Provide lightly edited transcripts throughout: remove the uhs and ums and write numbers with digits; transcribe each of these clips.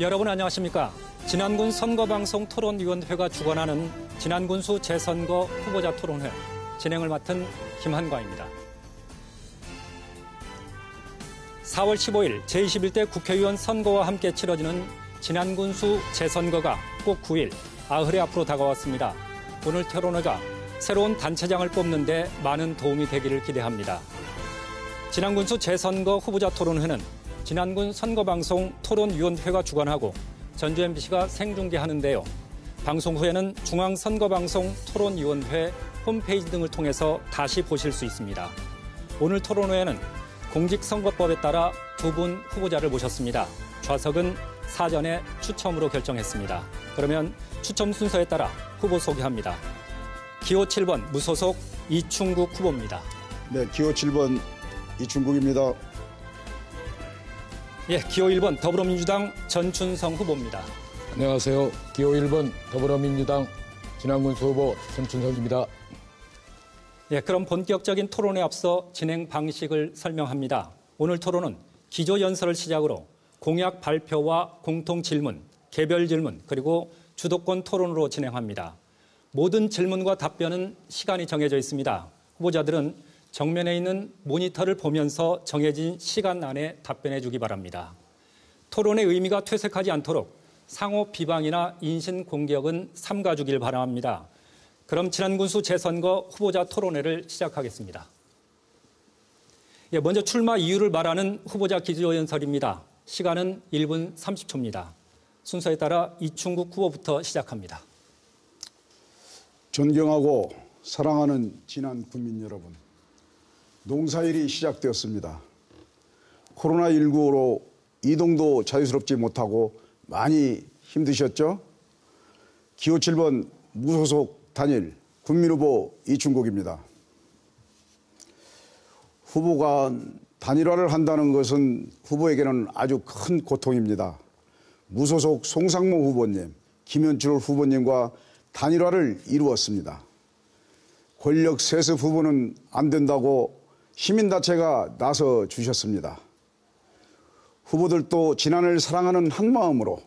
여러분 안녕하십니까? 진안군 선거방송 토론위원회가 주관하는 진안군수 재선거 후보자 토론회 진행을 맡은 김한과입니다. 4월 15일 제21대 국회의원 선거와 함께 치러지는 진안군수 재선거가 꼭 9일 나흘이 앞으로 다가왔습니다. 오늘 토론회가 새로운 단체장을 뽑는 데 많은 도움이 되기를 기대합니다. 진안군수 재선거 후보자 토론회는 진안군 선거방송 토론위원회가 주관하고 전주 MBC가 생중계하는데요. 방송 후에는 중앙선거방송 토론위원회 홈페이지 등을 통해서 다시 보실 수 있습니다. 오늘 토론회에는 공직선거법에 따라 두 분 후보자를 모셨습니다. 좌석은 사전에 추첨으로 결정했습니다. 그러면 추첨 순서에 따라 후보 소개합니다. 기호 7번 무소속 이충국 후보입니다. 네, 기호 7번 이충국입니다. 예, 기호 1번 더불어민주당 전춘성 후보입니다. 안녕하세요. 기호 1번 더불어민주당 진안군수 후보 전춘성입니다. 예, 그럼 본격적인 토론에 앞서 진행 방식을 설명합니다. 오늘 토론은 기조연설을 시작으로 공약 발표와 공통 질문, 개별 질문, 그리고 주도권 토론으로 진행합니다. 모든 질문과 답변은 시간이 정해져 있습니다. 후보자들은 정면에 있는 모니터를 보면서 정해진 시간 안에 답변해 주기 바랍니다. 토론의 의미가 퇴색하지 않도록 상호 비방이나 인신 공격은 삼가주길 바랍니다. 그럼 진안군수 재선거 후보자 토론회를 시작하겠습니다. 예, 먼저 출마 이유를 말하는 후보자 기조연설입니다. 시간은 1분 30초입니다. 순서에 따라 이충국 후보부터 시작합니다. 존경하고 사랑하는 진안 국민 여러분, 농사일이 시작되었습니다. 코로나19로 이동도 자유스럽지 못하고 많이 힘드셨죠? 기호 7번 무소속 단일 국민후보 이충국입니다. 후보가 단일화를 한다는 것은 후보에게는 아주 큰 고통입니다. 무소속 송상모 후보님, 김현출 후보님과 단일화를 이루었습니다. 권력 세습 후보는 안 된다고 시민단체가 나서 주셨습니다. 후보들도 진안을 사랑하는 한마음으로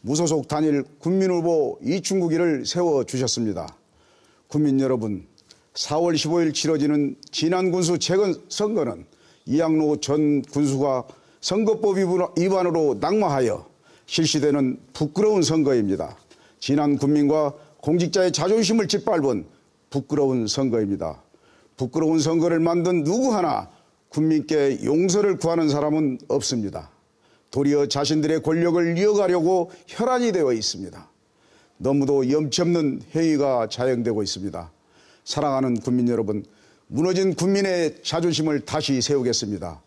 무소속 단일 국민후보 이충국이를 세워주셨습니다. 국민 여러분, 4월 15일 치러지는 진안군수 재선거는 이양로 전 군수가 선거법 위반으로 낙마하여 실시되는 부끄러운 선거입니다. 진안 국민과 공직자의 자존심을 짓밟은 부끄러운 선거입니다. 부끄러운 선거를 만든 누구 하나 국민께 용서를 구하는 사람은 없습니다. 도리어 자신들의 권력을 이어가려고 혈안이 되어 있습니다. 너무도 염치 없는 행위가 자행되고 있습니다. 사랑하는 국민 여러분, 무너진 국민의 자존심을 다시 세우겠습니다.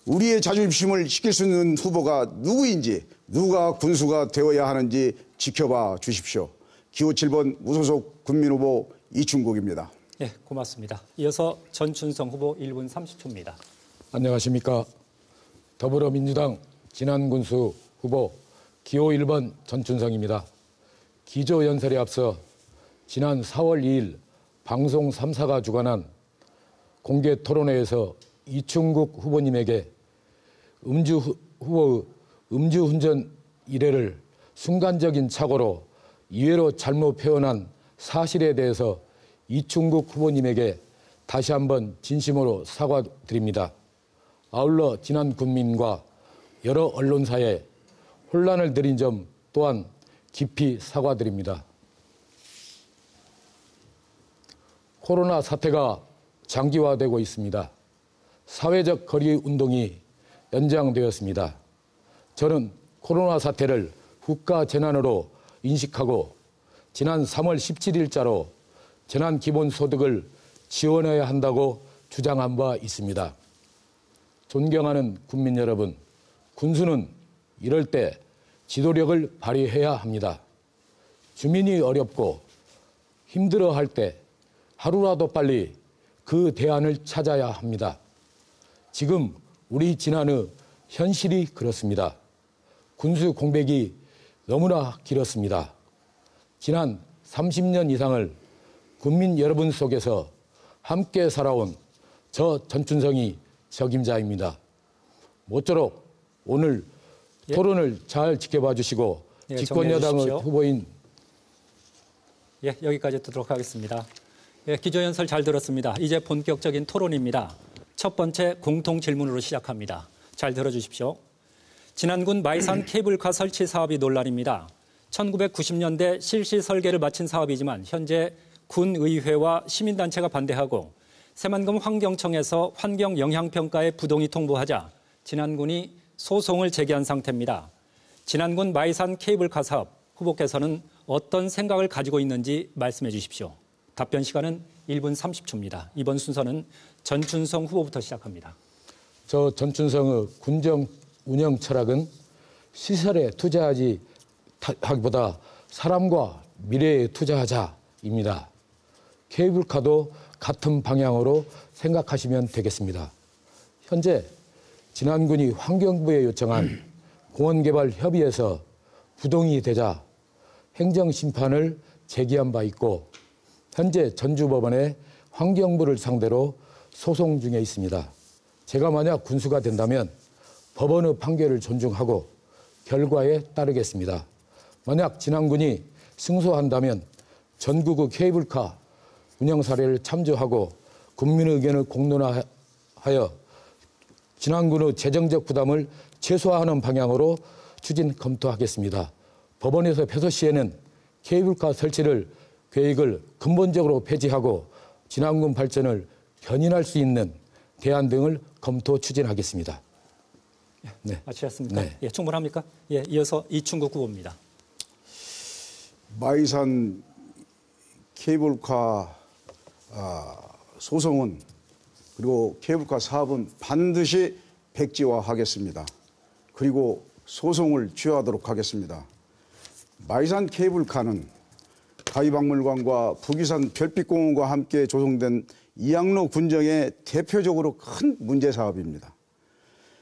우리의 자존심을 지킬 수 있는 후보가 누구인지, 누가 군수가 되어야 하는지 지켜봐 주십시오. 기호 7번 무소속 국민후보 이충국입니다. 예, 고맙습니다. 이어서 전춘성 후보 1분 30초입니다. 안녕하십니까. 더불어민주당 진안군수 후보 기호 1번 전춘성입니다. 기조연설에 앞서 지난 4월 2일 방송 3사가 주관한 공개토론회에서 이충국 후보님에게 후보의 음주운전 일례를 순간적인 착오로 이해로 잘못 표현한 사실에 대해서 이충국 후보님에게 다시 한번 진심으로 사과드립니다. 아울러 진안 국민과 여러 언론사에 혼란을 드린 점 또한 깊이 사과드립니다. 코로나 사태가 장기화되고 있습니다. 사회적 거리 운동이 연장되었습니다. 저는 코로나 사태를 국가 재난으로 인식하고 지난 3월 17일자로 재난기본소득을 지원해야 한다고 주장한 바 있습니다. 존경하는 국민 여러분, 군수는 이럴 때 지도력을 발휘해야 합니다. 주민이 어렵고 힘들어할 때 하루라도 빨리 그 대안을 찾아야 합니다. 지금 우리 진안의 현실이 그렇습니다. 군수 공백이 너무나 길었습니다. 지난 30년 이상을 국민 여러분 속에서 함께 살아온 저 전춘성이 적임자입니다. 모쪼록 오늘 예. 토론을 잘 지켜봐 주시고 예, 집권여당의 정리해 주십시오. 후보인 예, 여기까지 듣도록 하겠습니다. 예, 기조연설 잘 들었습니다. 이제 본격적인 토론입니다. 첫 번째 공통 질문으로 시작합니다. 잘 들어주십시오. 진안군 마이산 케이블카 설치 사업이 논란입니다. 1990년대 실시 설계를 마친 사업이지만 현재 군의회와 시민단체가 반대하고 새만금 환경청에서 환경 영향평가에 부동의 통보하자 진안군이 소송을 제기한 상태입니다. 진안군 마이산 케이블카 사업 후보께서는 어떤 생각을 가지고 있는지 말씀해 주십시오. 답변 시간은 1분 30초입니다. 이번 순서는 전춘성 후보부터 시작합니다. 저 전춘성의 군정 운영 철학은 시설에 투자하지 하기보다 사람과 미래에 투자하자입니다. 케이블카도 같은 방향으로 생각하시면 되겠습니다. 현재 진안군이 환경부에 요청한 공원개발협의회에서 부동의 되자 행정심판을 제기한 바 있고 현재 전주법원에 환경부를 상대로 소송 중에 있습니다. 제가 만약 군수가 된다면 법원의 판결을 존중하고 결과에 따르겠습니다. 만약 진안군이 승소한다면 전국의 케이블카 운영 사례를 참조하고 국민의 의견을 공론화하여 진안군의 재정적 부담을 최소화하는 방향으로 추진 검토하겠습니다. 법원에서 패소 시에는 케이블카 설치를 계획을 근본적으로 폐지하고 진안군 발전을 견인할 수 있는 대안 등을 검토 추진하겠습니다. 네. 마치셨습니까? 네. 예, 충분합니까? 예, 이어서 이충국 후보입니다. 마이산 케이블카 소송은 그리고 케이블카 사업은 반드시 백지화하겠습니다. 그리고 소송을 취하하도록 하겠습니다. 마이산 케이블카는 가위박물관과 북위산 별빛공원과 함께 조성된 이양로 군정의 대표적으로 큰 문제 사업입니다.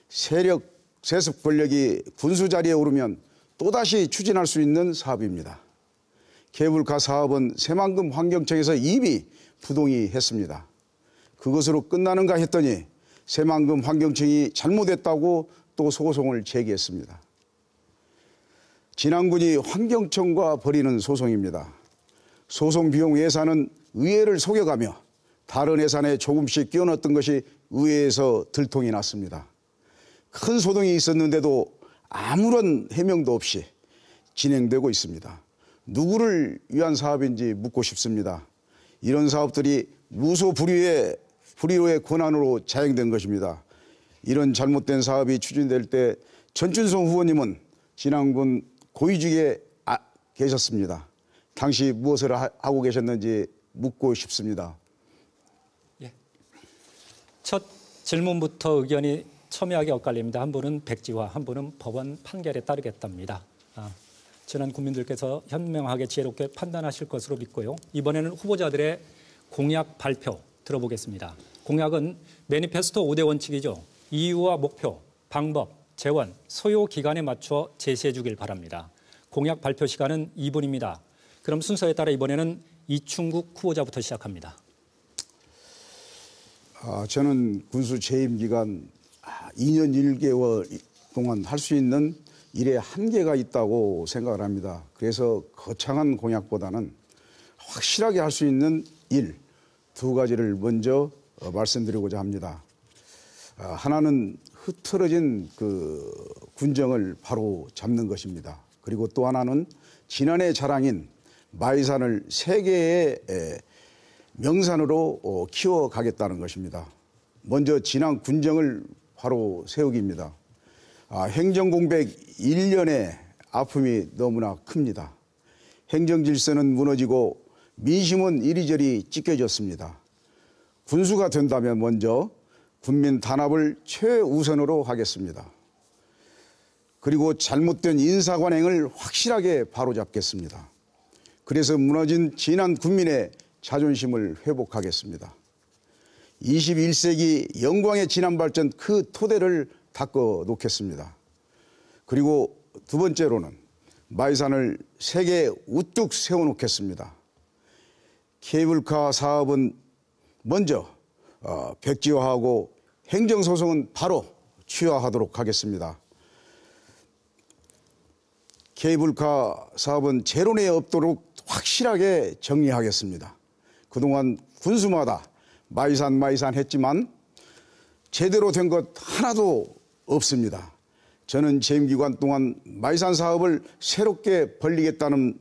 세습 권력이 군수 자리에 오르면 또다시 추진할 수 있는 사업입니다. 케이블카 사업은 새만금 환경청에서 이미 부동의했습니다. 그것으로 끝나는가 했더니 새만금 환경청이 잘못했다고 또 소송을 제기했습니다. 진안군이 환경청과 벌이는 소송입니다. 소송 비용 예산은 의회를 속여가며 다른 예산에 조금씩 끼워 넣었던 것이 의회에서 들통이 났습니다. 큰 소동이 있었는데도 아무런 해명도 없이 진행되고 있습니다. 누구를 위한 사업인지 묻고 싶습니다. 이런 사업들이 무소불위의 권한으로 자행된 것입니다. 이런 잘못된 사업이 추진될 때 전춘성 후보님은 진안군 고위직에 계셨습니다. 당시 무엇을 하고 계셨는지 묻고 싶습니다. 예. 첫 질문부터 의견이 첨예하게 엇갈립니다. 한 분은 백지화, 한 분은 법원 판결에 따르겠답니다. 지난 국민들께서 현명하게 지혜롭게 판단하실 것으로 믿고요. 이번에는 후보자들의 공약 발표 들어보겠습니다. 공약은 매니페스토 5대 원칙이죠. 이유와 목표, 방법, 재원, 소요 기간에 맞춰 제시해 주길 바랍니다. 공약 발표 시간은 2분입니다. 그럼 순서에 따라 이번에는 이충국 후보자부터 시작합니다. 저는 군수 재임 기간 2년 1개월 동안 할 수 있는 일에 한계가 있다고 생각을 합니다. 그래서 거창한 공약보다는 확실하게 할 수 있는 일 두 가지를 먼저 말씀드리고자 합니다. 하나는 흐트러진 그 군정을 바로 잡는 것입니다. 그리고 또 하나는 진안의 자랑인 마이산을 세계의 명산으로 키워가겠다는 것입니다. 먼저 진안 군정을 바로 세우기입니다. 행정공백 1년의 아픔이 너무나 큽니다. 행정질서는 무너지고 민심은 이리저리 찢겨졌습니다. 군수가 된다면 먼저 군민 단합을 최우선으로 하겠습니다. 그리고 잘못된 인사관행을 확실하게 바로잡겠습니다. 그래서 무너진 진안 군민의 자존심을 회복하겠습니다. 21세기 영광의 진안 발전 그 토대를 닦아 놓겠습니다. 그리고 두 번째로는 마이산을 세계에 우뚝 세워놓겠습니다. 케이블카 사업은 먼저 백지화하고 행정소송은 바로 취하하도록 하겠습니다. 케이블카 사업은 제로에 없도록 확실하게 정리하겠습니다. 그동안 군수마다 마이산 했지만 제대로 된 것 하나도 없습니다. 저는 재임 기간 동안 마이산 사업을 새롭게 벌리겠다는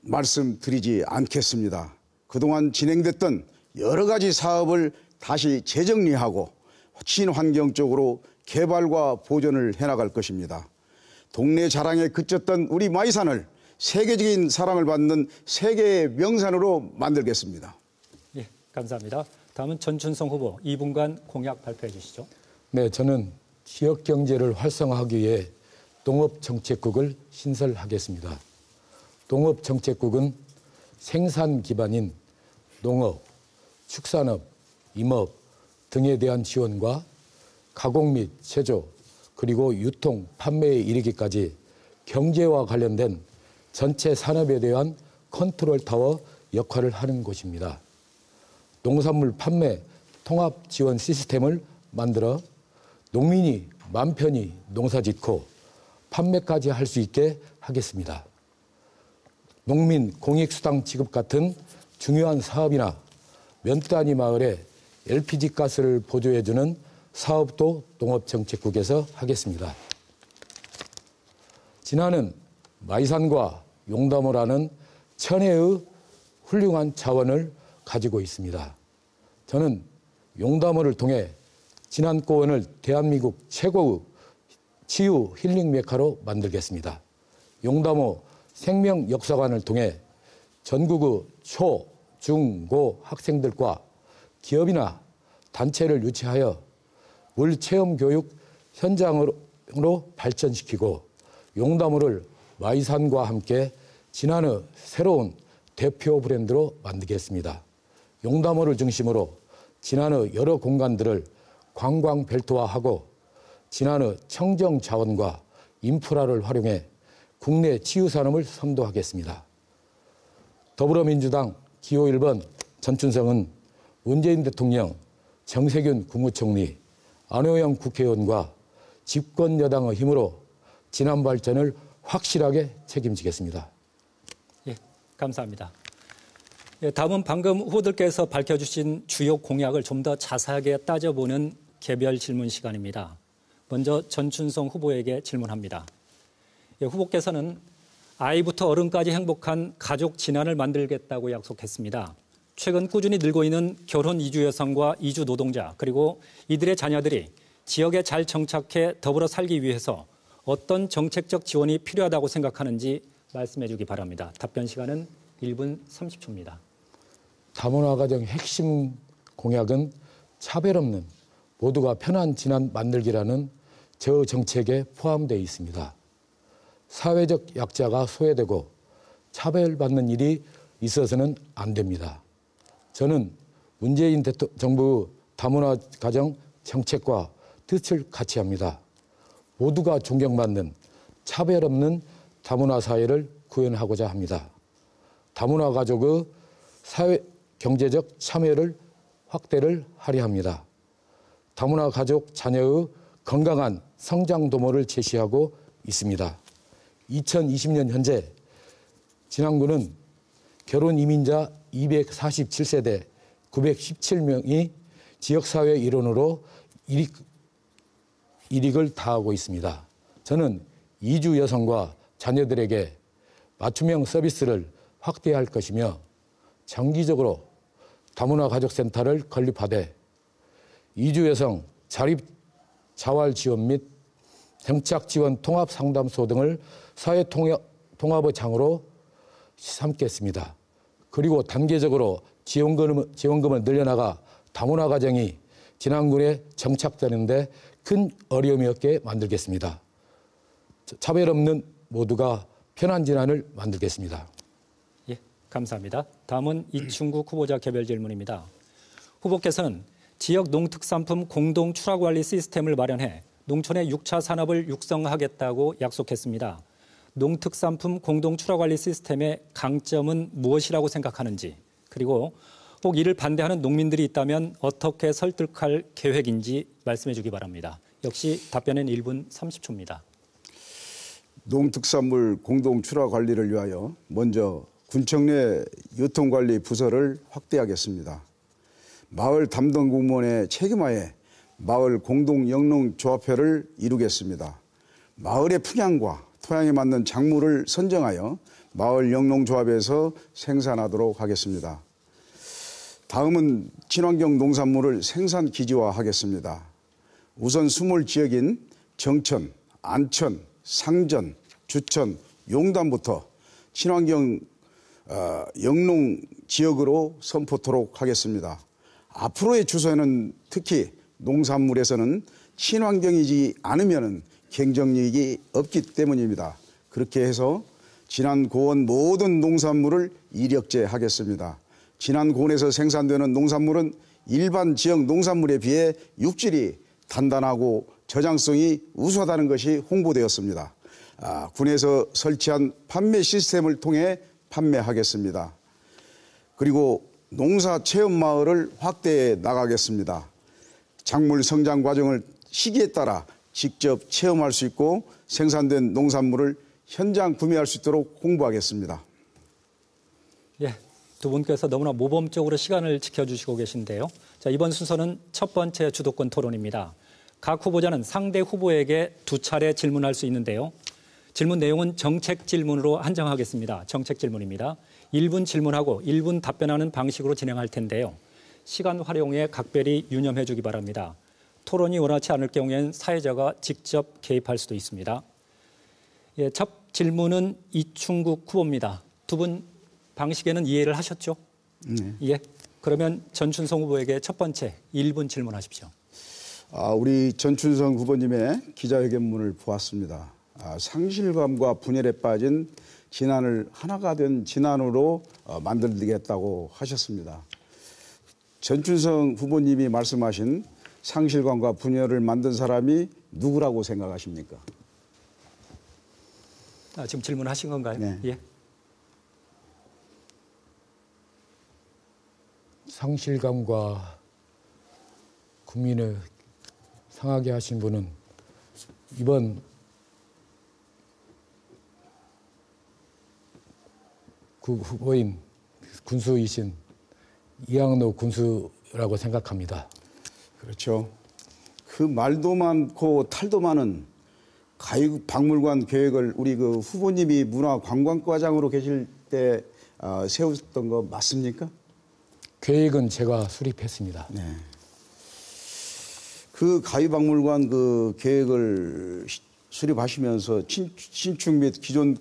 말씀 드리지 않겠습니다. 그동안 진행됐던 여러 가지 사업을 다시 재정리하고 친환경적으로 개발과 보존을 해나갈 것입니다. 동네 자랑에 그쳤던 우리 마이산을 세계적인 사랑을 받는 세계의 명산으로 만들겠습니다. 예, 감사합니다. 다음은 전춘성 후보 2분간 공약 발표해 주시죠. 네, 저는 지역 경제를 활성화하기 위해 농업정책국을 신설하겠습니다. 농업정책국은 생산 기반인 농업, 축산업, 임업 등에 대한 지원과 가공 및 제조, 그리고 유통, 판매에 이르기까지 경제와 관련된 전체 산업에 대한 컨트롤 타워 역할을 하는 곳입니다. 농산물 판매 통합 지원 시스템을 만들어 농민이 맘 편히 농사 짓고 판매까지 할 수 있게 하겠습니다. 농민 공익수당 지급 같은 중요한 사업이나 면 단위 마을에 LPG 가스를 보조해주는 사업도 농업정책국에서 하겠습니다. 진안은 마이산과 용담호라는 천혜의 훌륭한 자원을 가지고 있습니다. 저는 용담호를 통해 진안고원을 대한민국 최고의 치유 힐링 메카로 만들겠습니다. 용담호 생명역사관을 통해 전국의 초, 중, 고 학생들과 기업이나 단체를 유치하여 물체험교육 현장으로 발전시키고 용담호를 마이산과 함께 진안의 새로운 대표 브랜드로 만들겠습니다. 용담호를 중심으로 진안의 여러 공간들을 관광 벨트화하고 진안의 청정 자원과 인프라를 활용해 국내 치유산업을 선도하겠습니다. 더불어민주당 기호 1번 전춘성은 문재인 대통령, 정세균 국무총리, 안호영 국회의원과 집권 여당의 힘으로 진안 발전을 확실하게 책임지겠습니다. 예, 감사합니다. 예, 다음은 방금 후보들께서 밝혀주신 주요 공약을 좀 더 자세하게 따져보는 개별 질문 시간입니다. 먼저 전춘성 후보에게 질문합니다. 예, 후보께서는 아이부터 어른까지 행복한 가족 진안을 만들겠다고 약속했습니다. 최근 꾸준히 늘고 있는 결혼 이주 여성과 이주 노동자 그리고 이들의 자녀들이 지역에 잘 정착해 더불어 살기 위해서 어떤 정책적 지원이 필요하다고 생각하는지 말씀해 주기 바랍니다. 답변 시간은 1분 30초입니다. 다문화 가정 핵심 공약은 차별 없는 모두가 편한 진안 만들기라는 저 정책에 포함되어 있습니다. 사회적 약자가 소외되고 차별받는 일이 있어서는 안 됩니다. 저는 문재인 정부 다문화 가정 정책과 뜻을 같이 합니다. 모두가 존경받는 차별 없는 다문화 사회를 구현하고자 합니다. 다문화 가족의 사회 경제적 참여를 확대를 하려 합니다. 다문화 가족 자녀의 건강한 성장 도모를 제시하고 있습니다. 2020년 현재 진안군은 결혼 이민자 247세대 917명이 지역사회 일원으로 일익을 다하고 있습니다. 저는 이주 여성과 자녀들에게 맞춤형 서비스를 확대할 것이며 정기적으로 다문화 가족센터를 건립하되 이주 여성 자립 자활 지원 및 정착 지원 통합 상담소 등을 사회 통합의 장으로 삼겠습니다. 그리고 단계적으로 지원금을 늘려나가 다문화 가정이 진안군에 정착되는데 큰 어려움이 없게 만들겠습니다. 차별 없는 모두가 편한 진안을 만들겠습니다. 예, 감사합니다. 다음은 이충국 후보자 개별 질문입니다. 후보께서는 지역 농특산품 공동 출하관리 시스템을 마련해 농촌의 6차 산업을 육성하겠다고 약속했습니다. 농특산품 공동 출하관리 시스템의 강점은 무엇이라고 생각하는지, 그리고 혹 이를 반대하는 농민들이 있다면 어떻게 설득할 계획인지 말씀해 주기 바랍니다. 역시 답변은 1분 30초입니다. 농특산물 공동 출하 관리를 위하여 먼저 군청 내 유통관리 부서를 확대하겠습니다. 마을 담당 공무원의 책임하에 마을 공동 영농조합회를 이루겠습니다. 마을의 풍향과 토양에 맞는 작물을 선정하여 마을 영농조합에서 생산하도록 하겠습니다. 다음은 친환경 농산물을 생산 기지화하겠습니다. 우선 스몰 지역인 정천, 안천, 상전, 주천, 용담부터 친환경 영농 지역으로 선포토록 하겠습니다. 앞으로의 추세는 특히 농산물에서는 친환경이지 않으면 경쟁력이 없기 때문입니다. 그렇게 해서 진안고원 모든 농산물을 이력제하겠습니다. 진안고원에서 생산되는 농산물은 일반 지역 농산물에 비해 육질이 단단하고 저장성이 우수하다는 것이 홍보되었습니다. 군에서 설치한 판매 시스템을 통해 판매하겠습니다. 그리고 농사체험마을을 확대해 나가겠습니다. 작물 성장 과정을 시기에 따라 직접 체험할 수 있고 생산된 농산물을 현장 구매할 수 있도록 홍보하겠습니다. 예, 두 분께서 너무나 모범적으로 시간을 지켜주시고 계신데요. 자, 이번 순서는 첫 번째 주도권 토론입니다. 각 후보자는 상대 후보에게 두 차례 질문할 수 있는데요. 질문 내용은 정책 질문으로 한정하겠습니다. 정책 질문입니다. 1분 질문하고 1분 답변하는 방식으로 진행할 텐데요. 시간 활용에 각별히 유념해 주기 바랍니다. 토론이 원하지 않을 경우에는 사회자가 직접 개입할 수도 있습니다. 예, 첫 질문은 이충국 후보입니다. 두 분 방식에는 이해를 하셨죠? 네. 예. 그러면 전춘성 후보에게 첫 번째 1분 질문하십시오. 우리 전춘성 후보님의 기자회견문을 보았습니다. 상실감과 분열에 빠진 진안을 하나가 된 진안으로 만들겠다고 하셨습니다. 전춘성 후보님이 말씀하신 상실감과 분열을 만든 사람이 누구라고 생각하십니까? 지금 질문하신 건가요? 네. 예. 상실감과 국민을 상하게 하신 분은 이번 그 후보인 군수이신 이항로 군수라고 생각합니다. 그렇죠. 그 말도 많고 탈도 많은 가육박물관 계획을 우리 그 후보님이 문화관광과장으로 계실 때 세웠던 거 맞습니까? 계획은 제가 수립했습니다. 네. 그 가유박물관 그 계획을 수립하시면서 신축 및 기존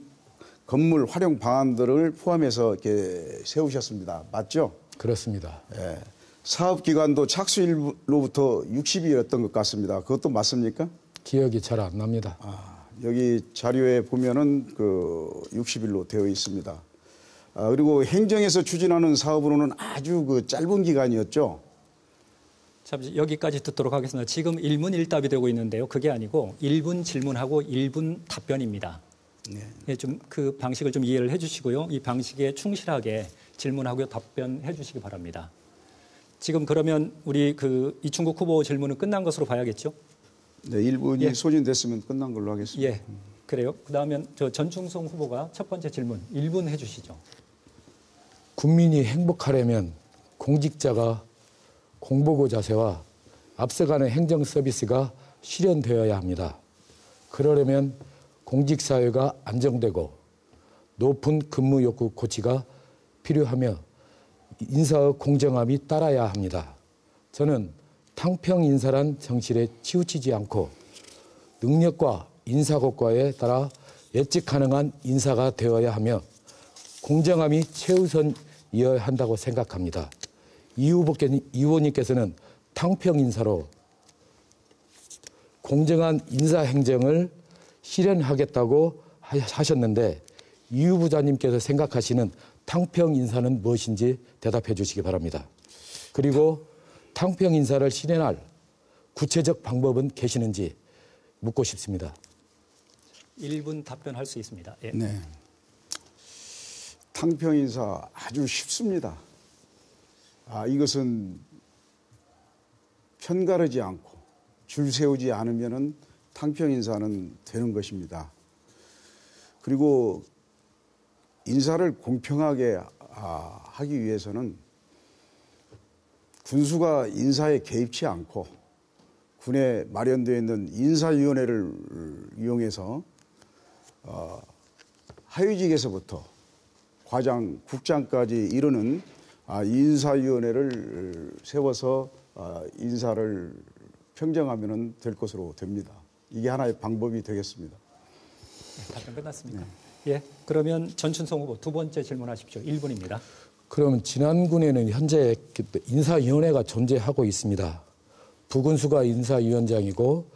건물 활용 방안들을 포함해서 이렇게 세우셨습니다. 맞죠? 그렇습니다. 예. 사업 기간도 착수일로부터 60일이었던 것 같습니다. 그것도 맞습니까? 기억이 잘 안 납니다. 여기 자료에 보면은 그 60일로 되어 있습니다. 그리고 행정에서 추진하는 사업으로는 아주 그 짧은 기간이었죠. 잠시 여기까지 듣도록 하겠습니다. 지금 1문 1답이 되고 있는데요. 그게 아니고 1분 질문하고 1분 답변입니다. 네. 예, 좀 그 방식을 좀 이해를 해주시고요. 이 방식에 충실하게 질문하고 답변해 주시기 바랍니다. 지금 그러면 우리 그 이충국 후보 질문은 끝난 것으로 봐야겠죠? 네, 1분이 예. 소진됐으면 끝난 걸로 하겠습니다. 예, 그래요. 그다음엔 저 전충성 후보가 첫 번째 질문 1분 해주시죠. 국민이 행복하려면 공직자가 공보고 자세와 앞서가는 행정 서비스가 실현되어야 합니다. 그러려면 공직사회가 안정되고 높은 근무 욕구 고취가 필요하며 인사의 공정함이 따라야 합니다. 저는 탕평 인사란 정실에 치우치지 않고 능력과 인사고과에 따라 예측 가능한 인사가 되어야 하며 공정함이 최우선이어야 한다고 생각합니다. 이 후보님께서는 탕평 인사로 공정한 인사 행정을 실현하겠다고 하셨는데 이 후보자님께서 생각하시는 탕평 인사는 무엇인지 대답해 주시기 바랍니다. 그리고 탕평 인사를 실현할 구체적 방법은 계시는지 묻고 싶습니다. 1분 답변할 수 있습니다. 예. 네. 탕평 인사 아주 쉽습니다. 이것은 편가르지 않고 줄 세우지 않으면은 탕평 인사는 되는 것입니다. 그리고 인사를 공평하게 하기 위해서는 군수가 인사에 개입치 않고 군에 마련되어 있는 인사위원회를 이용해서 하위직에서부터 과장, 국장까지 이르는 인사위원회를 세워서 인사를 평정하면 될 것으로 됩니다. 이게 하나의 방법이 되겠습니다. 네, 답변 끝났습니까? 예, 그러면 전춘성 후보 두 번째 질문하십시오. 1분입니다. 그럼 진안군에는 현재 인사위원회가 존재하고 있습니다. 부군수가 인사위원장이고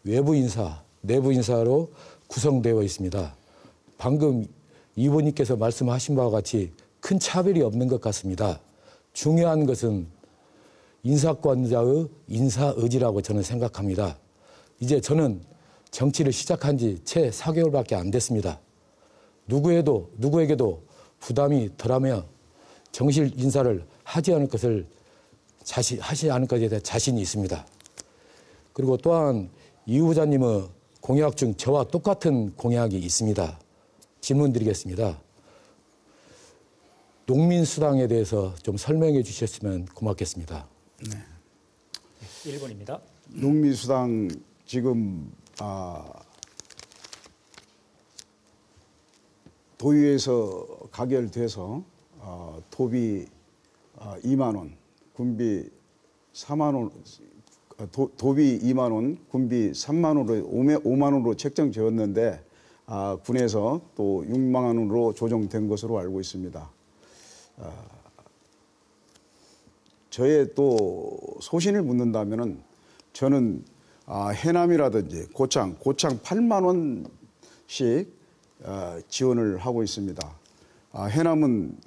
외부 인사, 내부 인사로 구성되어 있습니다. 방금 이보님께서 말씀하신 바와 같이 큰 차별이 없는 것 같습니다. 중요한 것은 인사권자의 인사 의지라고 저는 생각합니다. 이제 저는 정치를 시작한 지 채 4개월밖에 안 됐습니다. 누구에게도 부담이 덜하며 정실 인사를 하지 않을 것에 대해 자신이 있습니다. 그리고 또한 이 후보자님의 공약 중 저와 똑같은 공약이 있습니다. 질문 드리겠습니다. 농민수당에 대해서 좀 설명해 주셨으면 고맙겠습니다. 네. 1분입니다. 농민수당 지금 도의회에서 가결돼서 도비 2만 원, 군비 4만 원, 도비 2만 원, 군비 3만 원으로 5만 원으로 책정되었는데 군에서 또 6만 원으로 조정된 것으로 알고 있습니다. 저의 또 소신을 묻는다면은 저는 해남이라든지 고창 8만 원씩 지원을 하고 있습니다. 해남은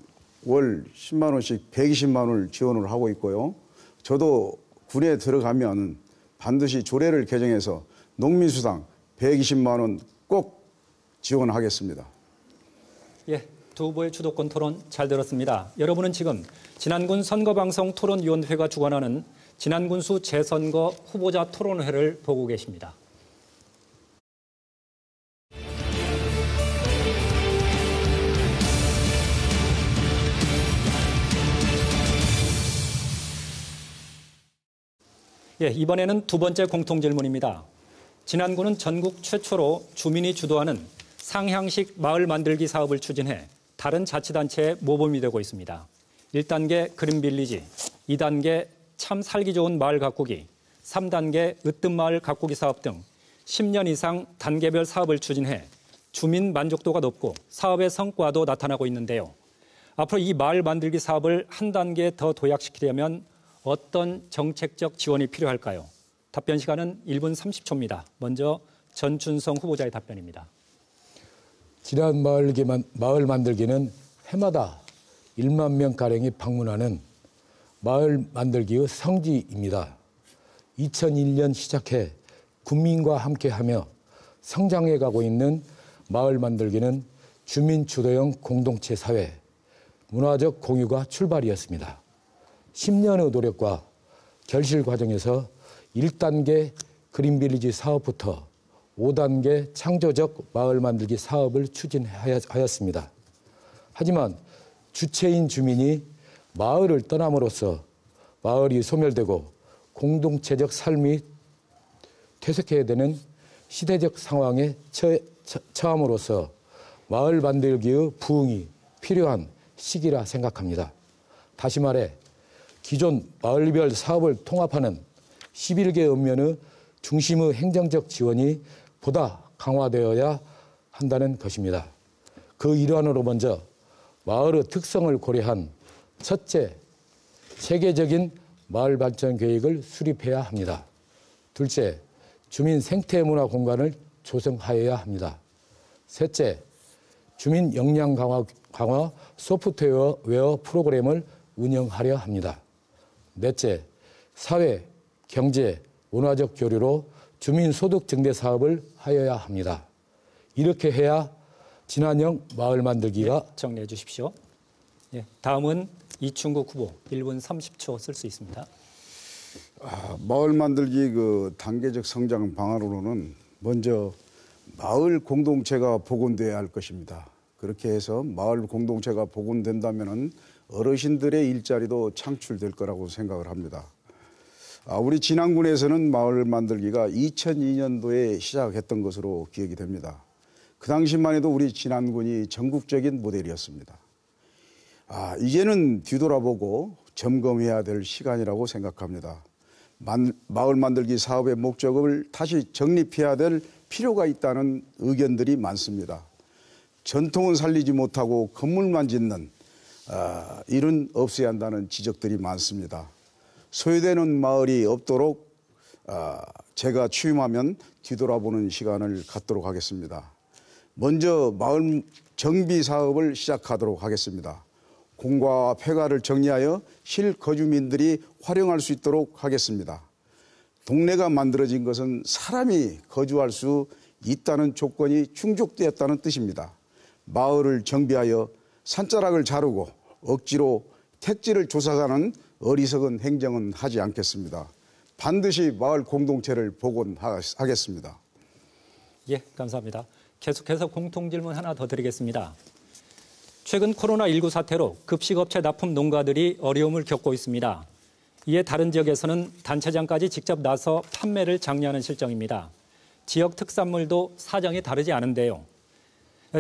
월 10만 원씩 120만 원을 지원을 하고 있고요. 저도 군에 들어가면 반드시 조례를 개정해서 농민수당 120만 원 꼭 지원하겠습니다. 예, 두 후보의 주도권 토론 잘 들었습니다. 여러분은 지금 진안군 선거방송 토론위원회가 주관하는 진안군수 재선거 후보자 토론회를 보고 계십니다. 예, 이번에는 두 번째 공통질문입니다. 진안군은 전국 최초로 주민이 주도하는 상향식 마을 만들기 사업을 추진해 다른 자치단체에 모범이 되고 있습니다. 1단계 그린빌리지, 2단계 참 살기 좋은 마을 가꾸기, 3단계 으뜸 마을 가꾸기 사업 등 10년 이상 단계별 사업을 추진해 주민 만족도가 높고 사업의 성과도 나타나고 있는데요. 앞으로 이 마을 만들기 사업을 한 단계 더 도약시키려면 어떤 정책적 지원이 필요할까요? 답변 시간은 1분 30초입니다. 먼저 전춘성 후보자의 답변입니다. 진안 마을 만들기는 해마다 1만 명가량이 방문하는 마을 만들기의 성지입니다. 2001년 시작해 국민과 함께하며 성장해 가고 있는 마을 만들기는 주민 주도형 공동체 사회, 문화적 공유가 출발이었습니다. 10년의 노력과 결실 과정에서 1단계 그린빌리지 사업부터 5단계 창조적 마을 만들기 사업을 추진하였습니다. 하지만 주체인 주민이 마을을 떠남으로써 마을이 소멸되고 공동체적 삶이 퇴색해야 되는 시대적 상황에 처함으로써 마을 만들기의 부흥이 필요한 시기라 생각합니다. 다시 말해 기존 마을별 사업을 통합하는 11개 읍면의 중심의 행정적 지원이 보다 강화되어야 한다는 것입니다. 그 일환으로 먼저 마을의 특성을 고려한 첫째, 체계적인 마을 발전 계획을 수립해야 합니다. 둘째, 주민 생태 문화 공간을 조성하여야 합니다. 셋째, 주민 역량 강화 소프트웨어 프로그램을 운영하려 합니다. 넷째, 사회, 경제, 문화적 교류로 주민 소득 증대 사업을 하여야 합니다. 이렇게 해야 진안형 마을 만들기가 정리해 주십시오. 예, 다음은 이충국 후보 1분 30초 쓸 수 있습니다. 마을 만들기 그 단계적 성장 방안으로는 먼저 마을 공동체가 복원돼야 할 것입니다. 그렇게 해서 마을 공동체가 복원된다면 어르신들의 일자리도 창출될 거라고 생각을 합니다. 우리 진안군에서는 마을 만들기가 2002년도에 시작했던 것으로 기억이 됩니다. 그 당시만 해도 우리 진안군이 전국적인 모델이었습니다. 이제는 뒤돌아보고 점검해야 될 시간이라고 생각합니다. 마을 만들기 사업의 목적을 다시 정립해야 될 필요가 있다는 의견들이 많습니다. 전통은 살리지 못하고 건물만 짓는 일은 없어야 한다는 지적들이 많습니다. 소외되는 마을이 없도록 제가 취임하면 뒤돌아보는 시간을 갖도록 하겠습니다. 먼저 마을 정비 사업을 시작하도록 하겠습니다. 공과와 폐가를 정리하여 실거주민들이 활용할 수 있도록 하겠습니다. 동네가 만들어진 것은 사람이 거주할 수 있다는 조건이 충족되었다는 뜻입니다. 마을을 정비하여 산자락을 자르고 억지로 택지를 조사하는 어리석은 행정은 하지 않겠습니다. 반드시 마을 공동체를 복원하겠습니다. 예, 감사합니다. 계속해서 공통질문 하나 더 드리겠습니다. 최근 코로나19 사태로 급식업체 납품 농가들이 어려움을 겪고 있습니다. 이에 다른 지역에서는 단체장까지 직접 나서 판매를 장려하는 실정입니다. 지역 특산물도 사정이 다르지 않은데요.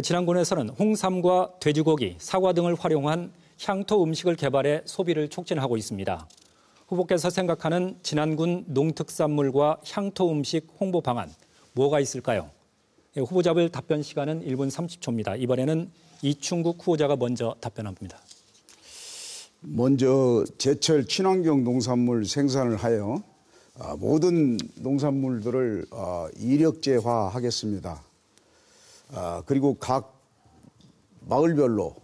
진안군에서는 홍삼과 돼지고기, 사과 등을 활용한 향토 음식을 개발해 소비를 촉진하고 있습니다. 후보께서 생각하는 진안군 농특산물과 향토 음식 홍보 방안 뭐가 있을까요? 후보자별 답변 시간은 1분 30초입니다. 이번에는 이충국 후보자가 먼저 답변합니다. 먼저 제철 친환경 농산물 생산을 하여 모든 농산물들을 이력제화하겠습니다. 그리고 각 마을별로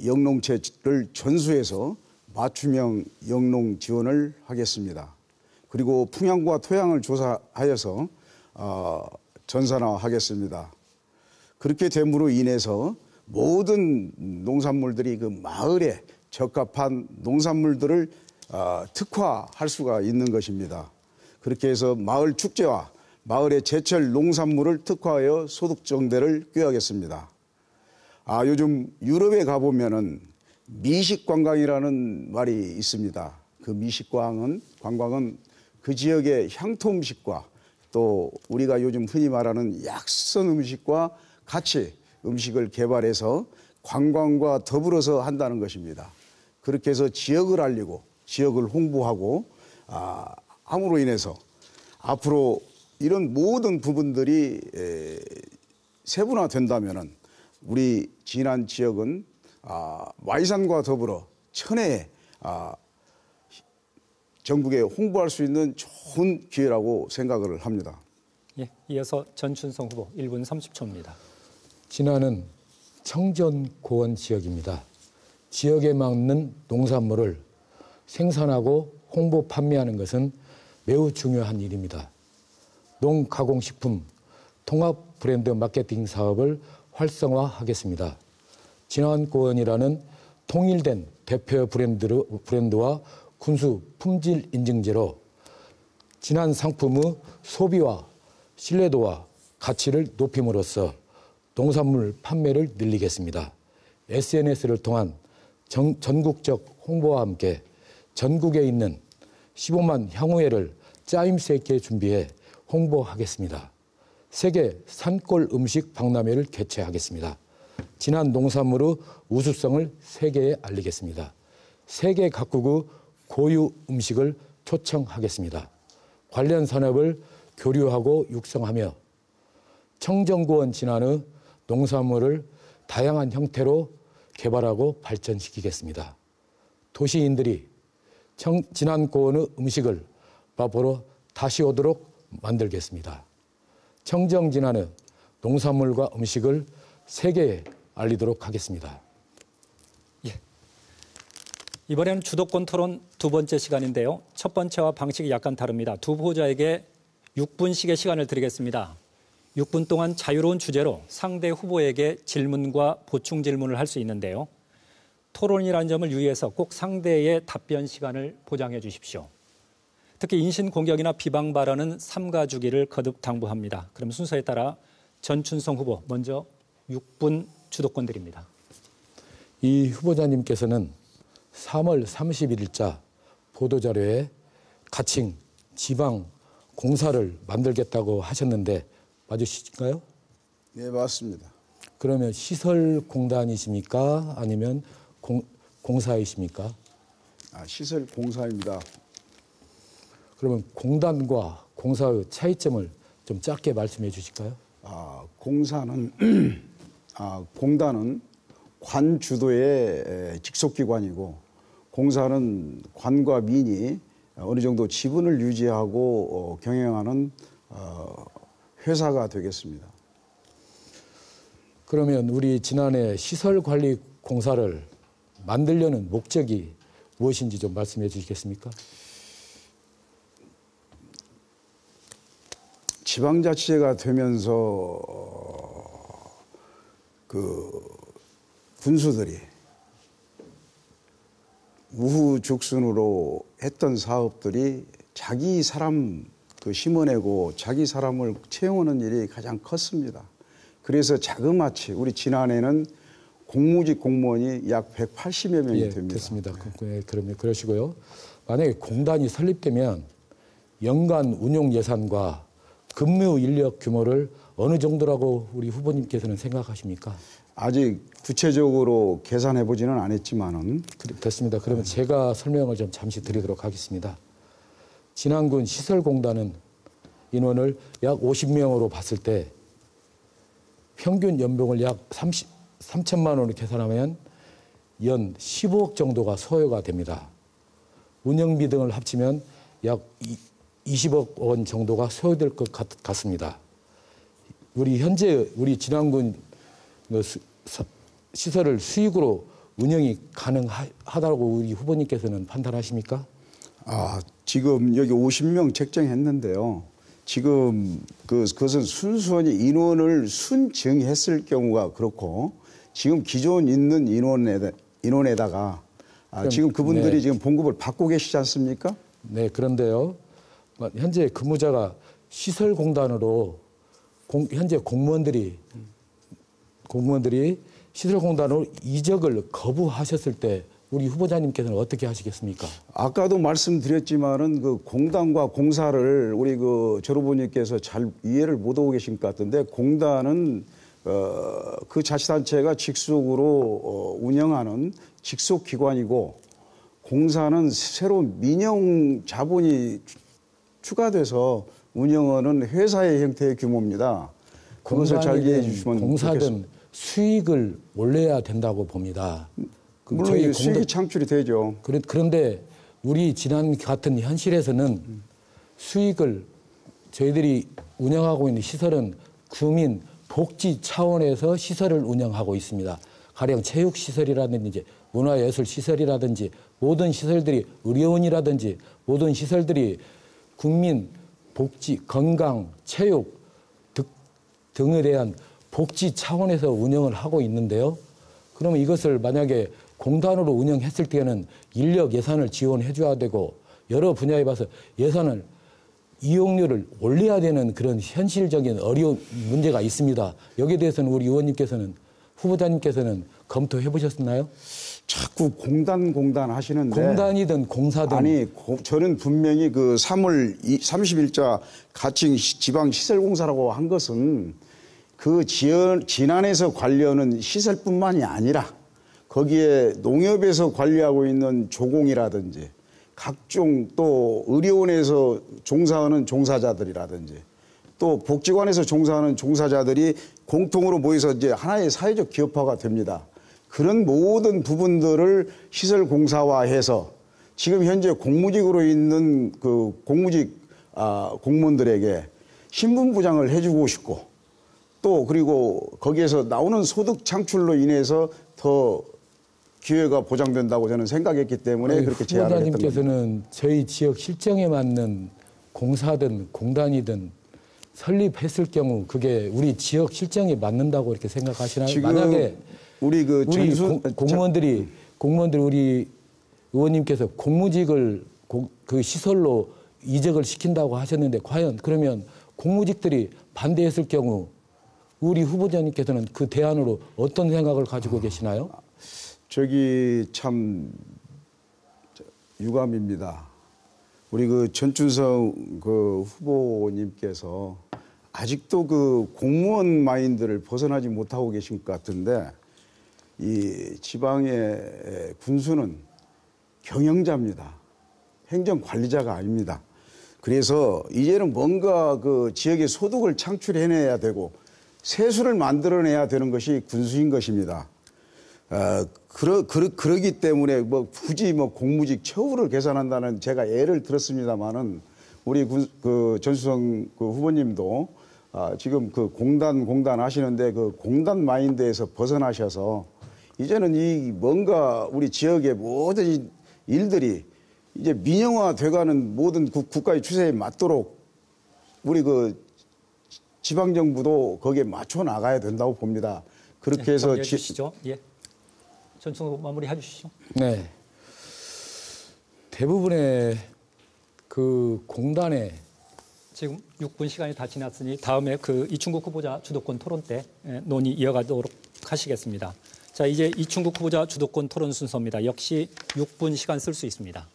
영농체를 전수해서 맞춤형 영농 지원을 하겠습니다. 그리고 풍향과 토양을 조사하여서 전산화하겠습니다. 그렇게 됨으로 인해서 모든 농산물들이 그 마을에 적합한 농산물들을 특화할 수가 있는 것입니다. 그렇게 해서 마을 축제와 마을의 제철 농산물을 특화하여 소득 증대를 꾀하겠습니다. 요즘 유럽에 가보면은 미식 관광이라는 말이 있습니다. 그 미식 관광은 그 지역의 향토 음식과 또 우리가 요즘 흔히 말하는 약선 음식과 같이 음식을 개발해서 관광과 더불어서 한다는 것입니다. 그렇게 해서 지역을 알리고 지역을 홍보하고 함으로 인해서 앞으로 이런 모든 부분들이 세분화된다면은 우리 진안 지역은 와이산과 더불어 천혜에 전국에 홍보할 수 있는 좋은 기회라고 생각을 합니다. 예, 이어서 전춘성 후보 1분 30초입니다. 진안은 청전고원 지역입니다. 지역에 맞는 농산물을 생산하고 홍보 판매하는 것은 매우 중요한 일입니다. 농가공식품 통합 브랜드 마케팅 사업을 활성화하겠습니다. 진안고원이라는 통일된 대표 브랜드와 군수 품질 인증제로 진안 상품의 소비와 신뢰도와 가치를 높임으로써 농산물 판매를 늘리겠습니다. SNS를 통한 전국적 홍보와 함께 전국에 있는 15만 향후회를 짜임새 있게 준비해 홍보하겠습니다. 세계 산골 음식 박람회를 개최하겠습니다. 진안 농산물의 우수성을 세계에 알리겠습니다. 세계 각국의 고유 음식을 초청하겠습니다. 관련 산업을 교류하고 육성하며 청정고원 진안의 농산물을 다양한 형태로 개발하고 발전시키겠습니다. 도시인들이 진안고원의 음식을 맛보러 다시 오도록 만들겠습니다. 청정진안의 농산물과 음식을 세계에 알리도록 하겠습니다. 예. 이번에는 주도권 토론 두 번째 시간인데요. 첫 번째와 방식이 약간 다릅니다. 두 후보자에게 6분씩의 시간을 드리겠습니다. 6분 동안 자유로운 주제로 상대 후보에게 질문과 보충 질문을 할 수 있는데요. 토론이라는 점을 유의해서 꼭 상대의 답변 시간을 보장해 주십시오. 특히 인신공격이나 비방 발언은 삼가주기를 거듭 당부합니다. 그럼 순서에 따라 전춘성 후보, 먼저 6분 주도권 드립니다. 이 후보자님께서는 3월 31일자 보도자료에 가칭 지방 공사를 만들겠다고 하셨는데 맞으실까요? 네, 맞습니다. 그러면 시설공단이십니까? 아니면 공사이십니까? 시설공사입니다. 그러면 공단과 공사의 차이점을 좀 짧게 말씀해 주실까요? 공사는 공단은 관 주도의 직속기관이고 공사는 관과 민이 어느 정도 지분을 유지하고 경영하는 회사가 되겠습니다. 그러면 우리 지난해 시설관리공사를 만들려는 목적이 무엇인지 좀 말씀해 주시겠습니까? 지방자치제가 되면서 군수들이 우후죽순으로 했던 사업들이 자기 사람 심어내고 자기 사람을 채용하는 일이 가장 컸습니다. 그래서 자그마치 우리 지난해는 공무직 공무원이 약 180여 명이 됩니다. 됐습니다. 그러면 그러시고요. 만약에 공단이 설립되면 연간 운용 예산과 근무 인력 규모를 어느 정도라고 우리 후보님께서는 생각하십니까? 아직 구체적으로 계산해 보지는 않았지만은 됐습니다. 그러면 제가 설명을 좀 잠시 드리도록 하겠습니다. 진안군 시설공단은 인원을 약 50명으로 봤을 때 평균 연봉을 약 3천만 원으로 계산하면 연 15억 정도가 소요가 됩니다. 운영비 등을 합치면 약 20억 원 정도가 소요될 것 같습니다. 현재 우리 진안군 시설을 수익으로 운영이 가능하다고 우리 후보님께서는 판단하십니까? 지금 여기 50명 책정했는데요. 지금 그것은 순수하게 인원을 순증했을 경우가 그렇고 지금 기존 있는 인원에다가 지금 그분들이 네. 지금 봉급을 받고 계시지 않습니까? 네, 그런데요. 현재 근무자가 시설공단으로 현재 공무원들이 시설공단으로 이적을 거부하셨을 때 우리 후보자님께서는 어떻게 하시겠습니까? 아까도 말씀드렸지만은 공단과 공사를 우리 저 후보님께서 잘 이해를 못하고 계신 것 같은데 공단은 그 자치단체가 직속으로 운영하는 직속 기관이고 공사는 새로운 민영 자본이 추가돼서 운영하는 회사의 형태의 규모입니다. 그것을 잘 이해해 주시면 공사든 좋겠습니다. 수익을 올려야 된다고 봅니다. 물론 수익이 창출이 되죠. 그런데 우리 지난 같은 현실에서는 수익을 저희들이 운영하고 있는 시설은 구민 복지 차원에서 시설을 운영하고 있습니다. 가령 체육시설이라든지 문화예술시설이라든지 모든 시설들이 의료원이라든지 모든 시설들이 국민 복지, 건강, 체육 등에 대한 복지 차원에서 운영을 하고 있는데요. 그러면 이것을 만약에 공단으로 운영했을 때는 인력 예산을 지원해 줘야 되고 여러 분야에 봐서 예산을 이용료를 올려야 되는 그런 현실적인 어려운 문제가 있습니다. 여기에 대해서는 우리 의원님께서는 후보자님께서는 검토해 보셨나요? 자꾸 공단 하시는데 공단이든 공사든 저는 분명히 3월 30일자 가칭 지방시설공사라고 한 것은 진안에서 관리하는 시설뿐만이 아니라 거기에 농협에서 관리하고 있는 조공이라든지 각종 또 의료원에서 종사하는 종사자들이라든지 또 복지관에서 종사하는 종사자들이 공통으로 모여서 이제 하나의 사회적 기업화가 됩니다. 그런 모든 부분들을 시설공사화해서 지금 현재 공무직으로 있는 공무직 공무원들에게 신분부장을 해주고 싶고 또 그리고 거기에서 나오는 소득 창출로 인해서 더 기회가 보장된다고 저는 생각했기 때문에 그렇게 제안을 했던 겁니다. 후보자님께서는 저희 지역 실정에 맞는 공사든 공단이든 설립했을 경우 그게 우리 지역 실정에 맞는다고 이렇게 생각하시나요? 지금 만약에 우리 공무원들이 우리 의원님께서 공무직을 시설로 이적을 시킨다고 하셨는데 과연 그러면 공무직들이 반대했을 경우 우리 후보자님께서는 그 대안으로 어떤 생각을 가지고 계시나요? 저기 참 유감입니다. 우리 그 전춘성 그 후보님께서 아직도 그 공무원 마인드를 벗어나지 못하고 계신 것 같은데, 이 지방의 군수는 경영자입니다. 행정관리자가 아닙니다. 그래서 이제는 뭔가 그 지역의 소득을 창출해내야 되고 세수를 만들어내야 되는 것이 군수인 것입니다. 그러기 때문에 뭐 굳이 뭐 공무직 처우를 계산한다는 제가 예를 들었습니다만은 우리 그 전수성 그 후보님도 지금 그 공단 하시는데 그 공단 마인드에서 벗어나셔서 이제는 이 뭔가 우리 지역의 모든 일들이 이제 민영화 돼가는 모든 국가의 추세에 맞도록 우리 그 지방정부도 거기에 맞춰 나가야 된다고 봅니다. 그렇게 해서 정리해 주시죠. 예. 전승 후보 마무리해 주시죠. 네. 대부분의 그 공단에 지금 6분 시간이 다 지났으니 다음에 그 이충국 후보자 주도권 토론 때 논의 이어가도록 하시겠습니다. 자, 이제 이충국 후보자 주도권 토론 순서입니다. 역시 6분 시간 쓸 수 있습니다.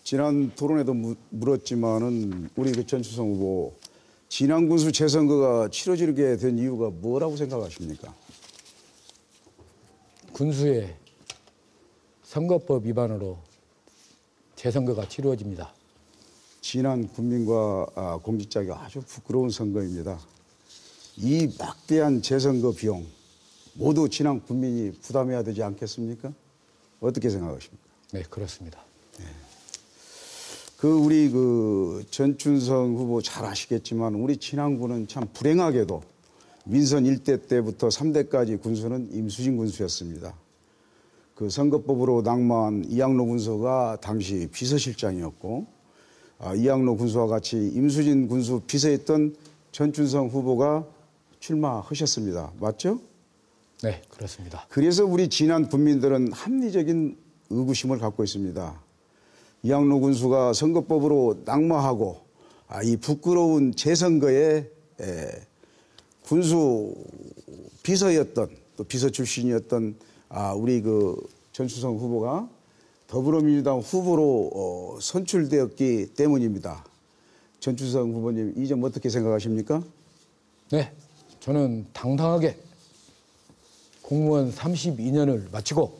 지난 토론에도 물었지만은 우리 그 전추성 후보 진안군수 재선거가 치러지게 된 이유가 뭐라고 생각하십니까? 군수의 선거법 위반으로 재선거가 치루어집니다. 진안 국민과 공직자에게 아주 부끄러운 선거입니다. 이 막대한 재선거 비용 모두 진안 국민이 부담해야 되지 않겠습니까? 어떻게 생각하십니까? 네, 그렇습니다. 우리 그 전춘성 후보 잘 아시겠지만 우리 진안군은 참 불행하게도 민선 1대 때부터 3대까지 군수는 임수진 군수였습니다. 그 선거법으로 낙마한 이양로 군수가 당시 비서실장이었고, 이양로 군수와 같이 임수진 군수 비서했던 전춘성 후보가 출마하셨습니다. 맞죠? 네, 그렇습니다. 그래서 우리 진안 군민들은 합리적인 의구심을 갖고 있습니다. 이양로 군수가 선거법으로 낙마하고 이 부끄러운 재선거에 군수 비서였던 또 비서 출신이었던 우리 그 전추성 후보가 더불어민주당 후보로 선출되었기 때문입니다. 전추성 후보님, 이 점 어떻게 생각하십니까? 네, 저는 당당하게 공무원 32년을 마치고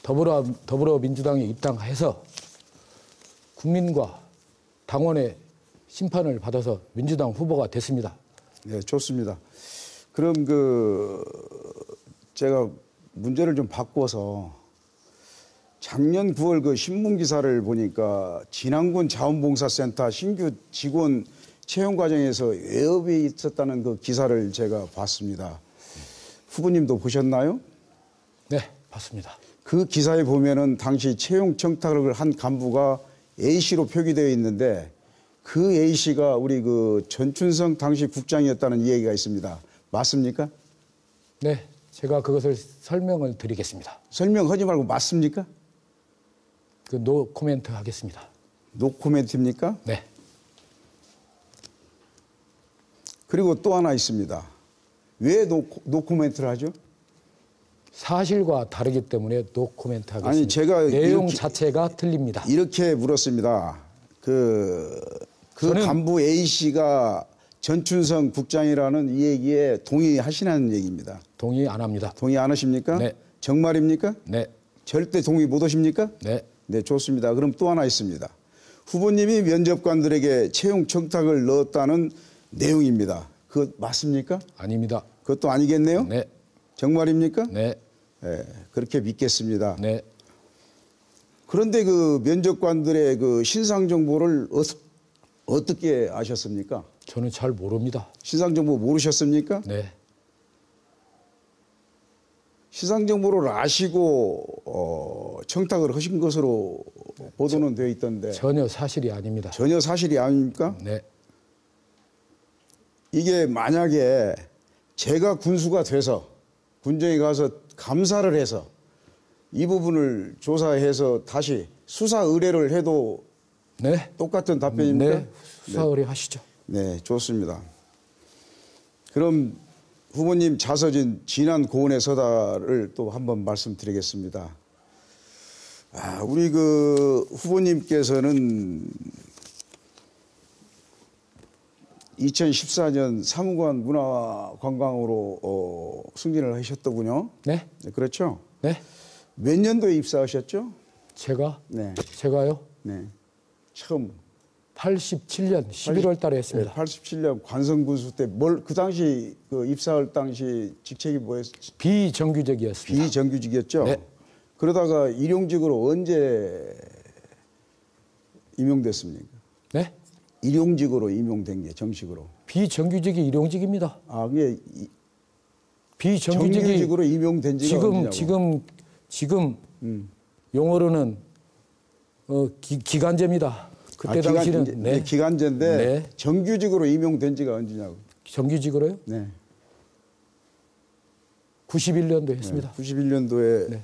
더불어민주당에 입당해서 국민과 당원의 심판을 받아서 민주당 후보가 됐습니다. 네, 좋습니다. 그럼 제가 문제를 좀 바꿔서 작년 9월 그 신문 기사를 보니까 진안군 자원봉사센터 신규 직원 채용 과정에서 외업이 있었다는 그 기사를 제가 봤습니다. 후보님도 보셨나요? 네, 봤습니다. 그 기사에 보면은 당시 채용 청탁을 한 간부가 A씨로 표기되어 있는데 그 A씨가 우리 그 전춘성 당시 국장이었다는 이야기가 있습니다. 맞습니까? 네, 제가 그것을 설명을 드리겠습니다. 설명하지 말고 맞습니까? 노 코멘트 하겠습니다. 노 코멘트입니까? 네. 그리고 또 하나 있습니다. 왜 노 코멘트를 하죠? 사실과 다르기 때문에 노 코멘트 하겠습니다. 아니, 제가 내용 자체가 틀립니다. 이렇게 물었습니다. 저는 간부 A씨가 전춘성 국장이라는 이 얘기에 동의하시는 얘기입니다. 동의 안 합니다. 동의 안 하십니까? 네. 정말입니까? 네. 절대 동의 못 하십니까? 네. 네, 좋습니다. 그럼 또 하나 있습니다. 후보님이 면접관들에게 채용 청탁을 넣었다는 내용입니다. 그거 맞습니까? 아닙니다. 그것도 아니겠네요? 네. 정말입니까? 네. 네, 그렇게 믿겠습니다. 네. 그런데 그 면접관들의 그 신상 정보를 어떻게 아셨습니까? 저는 잘 모릅니다. 신상 정보 모르셨습니까? 네. 신상 정보를 아시고 청탁을 하신 것으로 보도는 되어 있던데 전혀 사실이 아닙니다. 전혀 사실이 아닙니까? 네. 이게 만약에 제가 군수가 돼서 군정에 가서 감사를 해서 이 부분을 조사해서 다시 수사 의뢰를 해도 네. 똑같은 답변입니까? 네. 수사 의뢰 하시죠. 네, 좋습니다. 그럼 후보님 자서진 진안 고원의 서다를 또 한번 말씀드리겠습니다. 우리 그 후보님께서는 2014년 사무관 문화관광으로 승진을 하셨더군요. 네? 네, 그렇죠? 네? 몇 년도에 입사하셨죠? 제가? 네. 제가요? 네. 처음. 87년 11월 달에 했습니다. 87년 관성군수 때 그 당시 그 입사할 당시 직책이 뭐였어요? 비정규직이었습니다. 비정규직이었죠? 네. 그러다가 일용직으로 언제 임용됐습니까? 네? 일용직으로 임용된 게 정식으로. 비정규직이 일용직입니다. 그게 비정규직이 정규직으로 임용된 지가 언제냐고. 지금 용어로는 기간제입니다. 그때 당시는 네, 기간제인데 네. 정규직으로 임용된 지가 언제냐고. 정규직으로요? 네. 91년도에 했습니다. 91년도에 네.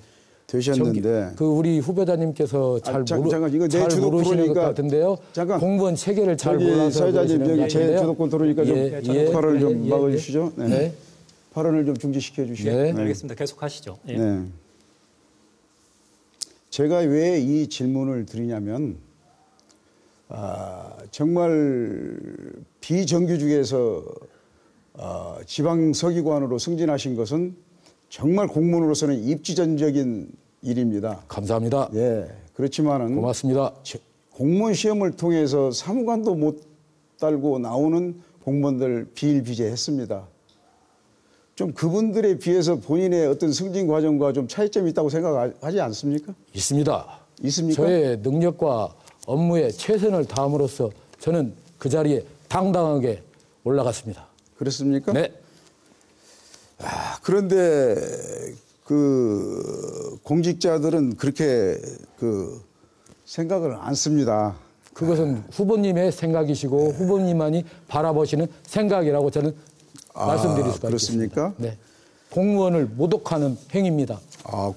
되셨는데 그 우리 후배자님께서 잘 잠깐 이거 내 잘 주도 모르시는 것 프로니까 같은데요. 잠깐 공무원 체계를 잘 저기 몰라서 사회자님 그러시는 여기 제 것 같은데요. 주도권 들어오니까 좀 발언을 좀 막아주시죠. 네. 네. 발언을 좀 중지시켜 주시죠. 네. 알겠습니다. 계속하시죠. 예. 네. 제가 왜 이 질문을 드리냐면 정말 비정규직에서 지방서기관으로 승진하신 것은 정말 공무원으로서는 입지전적인 일입니다. 감사합니다. 예, 그렇지만은 고맙습니다. 공무원 시험을 통해서 사무관도 못 달고 나오는 공무원들 비일비재했습니다. 좀 그분들에 비해서 본인의 어떤 승진 과정과 좀 차이점이 있다고 생각하지 않습니까? 있습니다. 있습니까? 저의 능력과 업무에 최선을 다함으로써 저는 그 자리에 당당하게 올라갔습니다. 그렇습니까? 네. 그런데 그 공직자들은 그렇게 그 생각을 안 씁니다. 그것은 후보님의 생각이시고 후보님만이 바라보시는 생각이라고 저는 말씀드릴 수가 그렇습니까? 있겠습니다. 네. 공무원을 모독하는 행위입니다.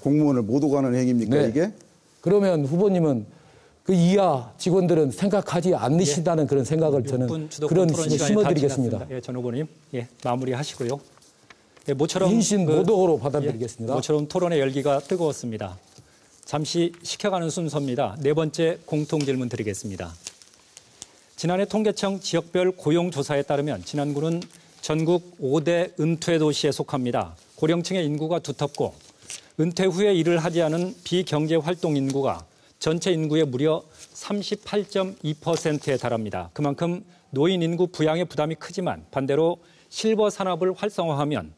공무원을 모독하는 행위입니까, 네. 이게? 그러면 후보님은 그 이하 직원들은 생각하지 않으신다는 그런 생각을 저는 그런 식으로 심어드리겠습니다. 예, 전 후보님, 예, 마무리하시고요. 예, 모처럼 인신 모독으로 받아들이겠습니다. 모처럼 토론의 열기가 뜨거웠습니다. 잠시 식혀가는 순서입니다. 네 번째 공통질문 드리겠습니다. 지난해 통계청 지역별 고용조사에 따르면 진안군은 전국 5대 은퇴 도시에 속합니다. 고령층의 인구가 두텁고 은퇴 후에 일을 하지 않은 비경제활동 인구가 전체 인구의 무려 38.2%에 달합니다. 그만큼 노인 인구 부양의 부담이 크지만 반대로 실버 산업을 활성화하면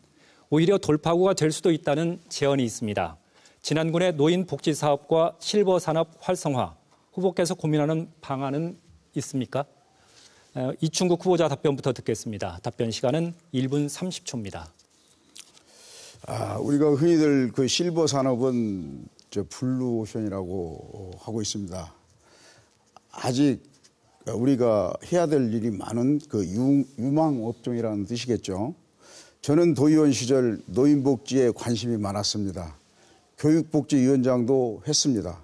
오히려 돌파구가 될 수도 있다는 제언이 있습니다. 진안군의 노인 복지 사업과 실버 산업 활성화, 후보께서 고민하는 방안은 있습니까? 이충국 후보자 답변부터 듣겠습니다. 답변 시간은 1분 30초입니다. 우리가 흔히들 그 실버 산업은 블루오션이라고 하고 있습니다. 아직 우리가 해야 될 일이 많은 그 유망 업종이라는 뜻이겠죠. 저는 도의원 시절 노인복지에 관심이 많았습니다. 교육복지위원장도 했습니다.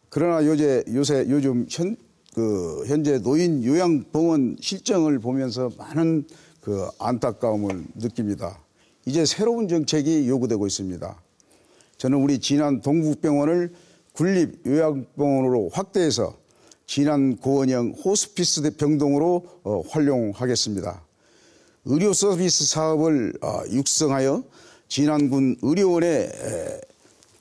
그러나 요즘 현재 노인 요양병원 실정을 보면서 많은 그 안타까움을 느낍니다. 이제 새로운 정책이 요구되고 있습니다. 저는 우리 진안 동북병원을 군립 요양병원으로 확대해서 진안 고원형 호스피스 병동으로 활용하겠습니다. 의료 서비스 사업을 육성하여 진안군 의료원의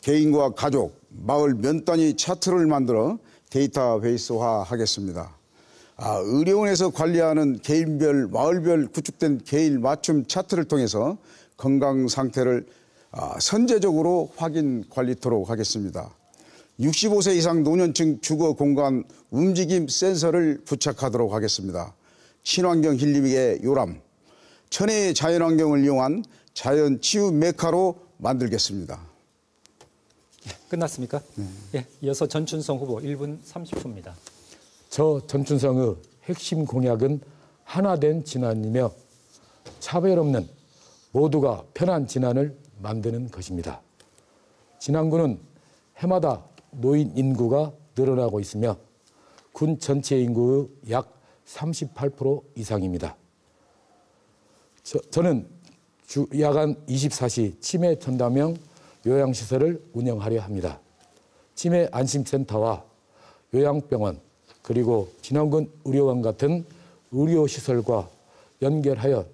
개인과 가족, 마을 면 단위 차트를 만들어 데이터베이스화 하겠습니다. 의료원에서 관리하는 개인별, 마을별 구축된 개인 맞춤 차트를 통해서 건강 상태를 선제적으로 확인 관리토록 하겠습니다. 65세 이상 노년층 주거 공간 움직임 센서를 부착하도록 하겠습니다. 친환경 힐링의 요람, 천혜의 자연환경을 이용한 자연 치유 메카로 만들겠습니다. 끝났습니까? 예, 이어서 전춘성 후보 1분 30초입니다. 저 전춘성의 핵심 공약은 하나된 진안이며 차별 없는 모두가 편한 진안을 만드는 것입니다. 진안군은 해마다 노인 인구가 늘어나고 있으며 군 전체 인구의 약 38% 이상입니다. 저는 야간 24시 치매 전담형 요양시설을 운영하려 합니다. 치매 안심센터와 요양병원 그리고 진안군 의료원 같은 의료시설과 연결하여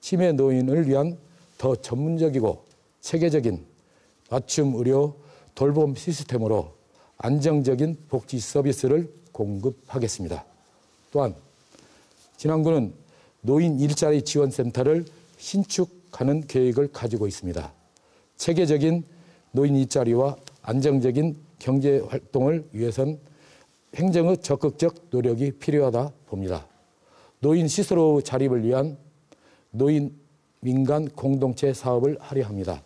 치매 노인을 위한 더 전문적이고 체계적인 맞춤 의료 돌봄 시스템으로 안정적인 복지 서비스를 공급하겠습니다. 또한 진안군은 노인 일자리 지원센터를 신축하는 계획을 가지고 있습니다. 체계적인 노인 일자리와 안정적인 경제 활동을 위해선 행정의 적극적 노력이 필요하다 봅니다. 노인 시설의 자립을 위한 노인 민간 공동체 사업을 하려 합니다.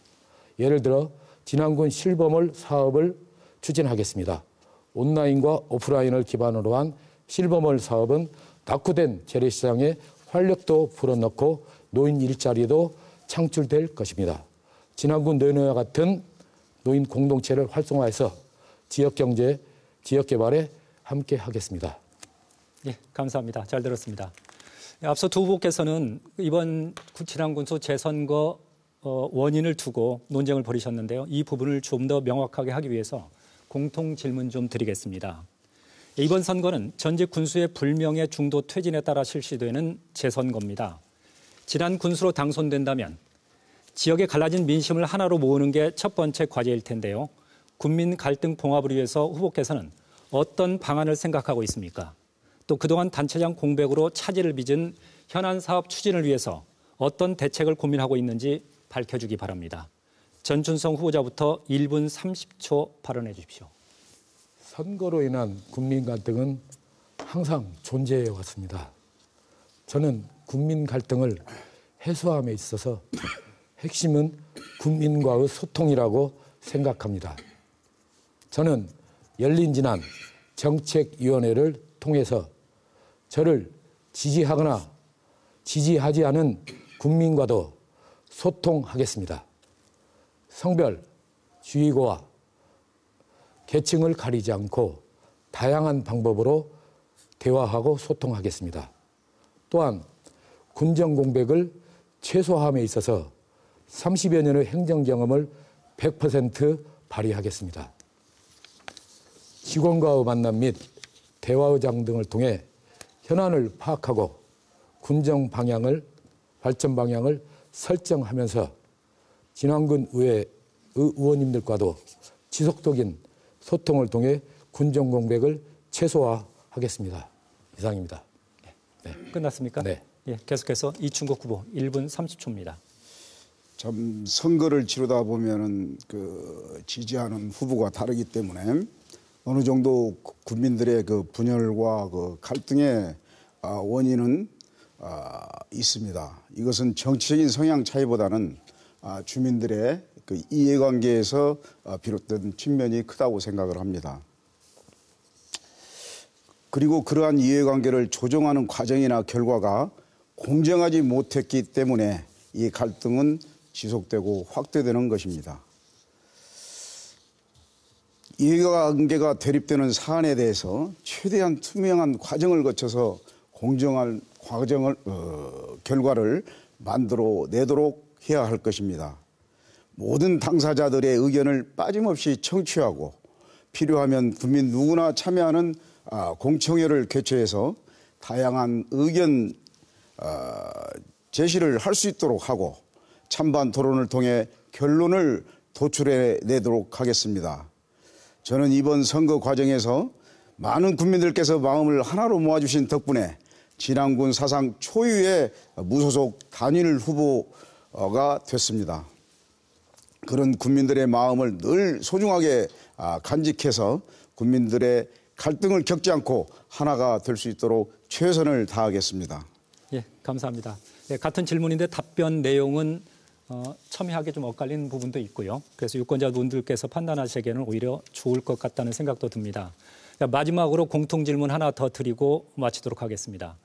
예를 들어 진안군 실버몰 사업을 추진하겠습니다. 온라인과 오프라인을 기반으로 한 실버몰 사업은 낙후된 재래시장에 활력도 불어넣고 노인 일자리도 창출될 것입니다. 진안군 노인회와 같은 노인 공동체를 활성화해서 지역경제, 지역개발에 함께 하겠습니다. 예, 감사합니다. 잘 들었습니다. 앞서 두 후보께서는 이번 진안군수 재선거 원인을 두고 논쟁을 벌이셨는데요. 이 부분을 좀 더 명확하게 하기 위해서 공통 질문 좀 드리겠습니다. 이번 선거는 전직 군수의 불명예 중도 퇴진에 따라 실시되는 재선거입니다. 진안 군수로 당선된다면 지역에 갈라진 민심을 하나로 모으는 게 첫 번째 과제일 텐데요. 국민 갈등 봉합을 위해서 후보께서는 어떤 방안을 생각하고 있습니까? 또 그동안 단체장 공백으로 차질을 빚은 현안 사업 추진을 위해서 어떤 대책을 고민하고 있는지 밝혀주기 바랍니다. 전준성 후보자부터 1분 30초 발언해 주십시오. 선거로 인한 국민 갈등은 항상 존재해 왔습니다. 저는 국민 갈등을 해소함에 있어서 핵심은 국민과의 소통이라고 생각합니다. 저는 열린 진안 정책위원회를 통해서 저를 지지하거나 지지하지 않은 국민과도 소통하겠습니다. 성별, 주의고와 계층을 가리지 않고 다양한 방법으로 대화하고 소통하겠습니다. 또한 군정 공백을 최소화함에 있어서 30여 년의 행정 경험을 100% 발휘하겠습니다. 직원과의 만남 및 대화의장 등을 통해 현안을 파악하고 군정 방향을 발전 방향을 설정하면서 진안군 의회 의원님들과도 지속적인 소통을 통해 군정 공백을 최소화하겠습니다. 이상입니다. 네. 끝났습니까? 네. 예, 계속해서 이충국 후보 1분 30초입니다. 참 선거를 치르다 보면은 지지하는 후보가 다르기 때문에 어느 정도 국민들의 그 분열과 그 갈등의 원인은 있습니다. 이것은 정치적인 성향 차이보다는 주민들의 그 이해관계에서 비롯된 측면이 크다고 생각을 합니다. 그리고 그러한 이해관계를 조정하는 과정이나 결과가 공정하지 못했기 때문에 이 갈등은 지속되고 확대되는 것입니다. 이해관계가 대립되는 사안에 대해서 최대한 투명한 과정을 거쳐서 공정한 결과를 만들어내도록 해야 할 것입니다. 모든 당사자들의 의견을 빠짐없이 청취하고 필요하면 국민 누구나 참여하는 공청회를 개최해서 다양한 의견 제시를 할 수 있도록 하고 찬반 토론을 통해 결론을 도출해내도록 하겠습니다. 저는 이번 선거 과정에서 많은 국민들께서 마음을 하나로 모아주신 덕분에 진안군 사상 초유의 무소속 단일 후보가 됐습니다. 그런 국민들의 마음을 늘 소중하게 간직해서 국민들의 갈등을 겪지 않고 하나가 될 수 있도록 최선을 다하겠습니다. 예, 감사합니다. 네, 같은 질문인데 답변 내용은 첨예하게 좀 엇갈린 부분도 있고요. 그래서 유권자분들께서 판단하시기에는 오히려 좋을 것 같다는 생각도 듭니다. 마지막으로 공통 질문 하나 더 드리고 마치도록 하겠습니다.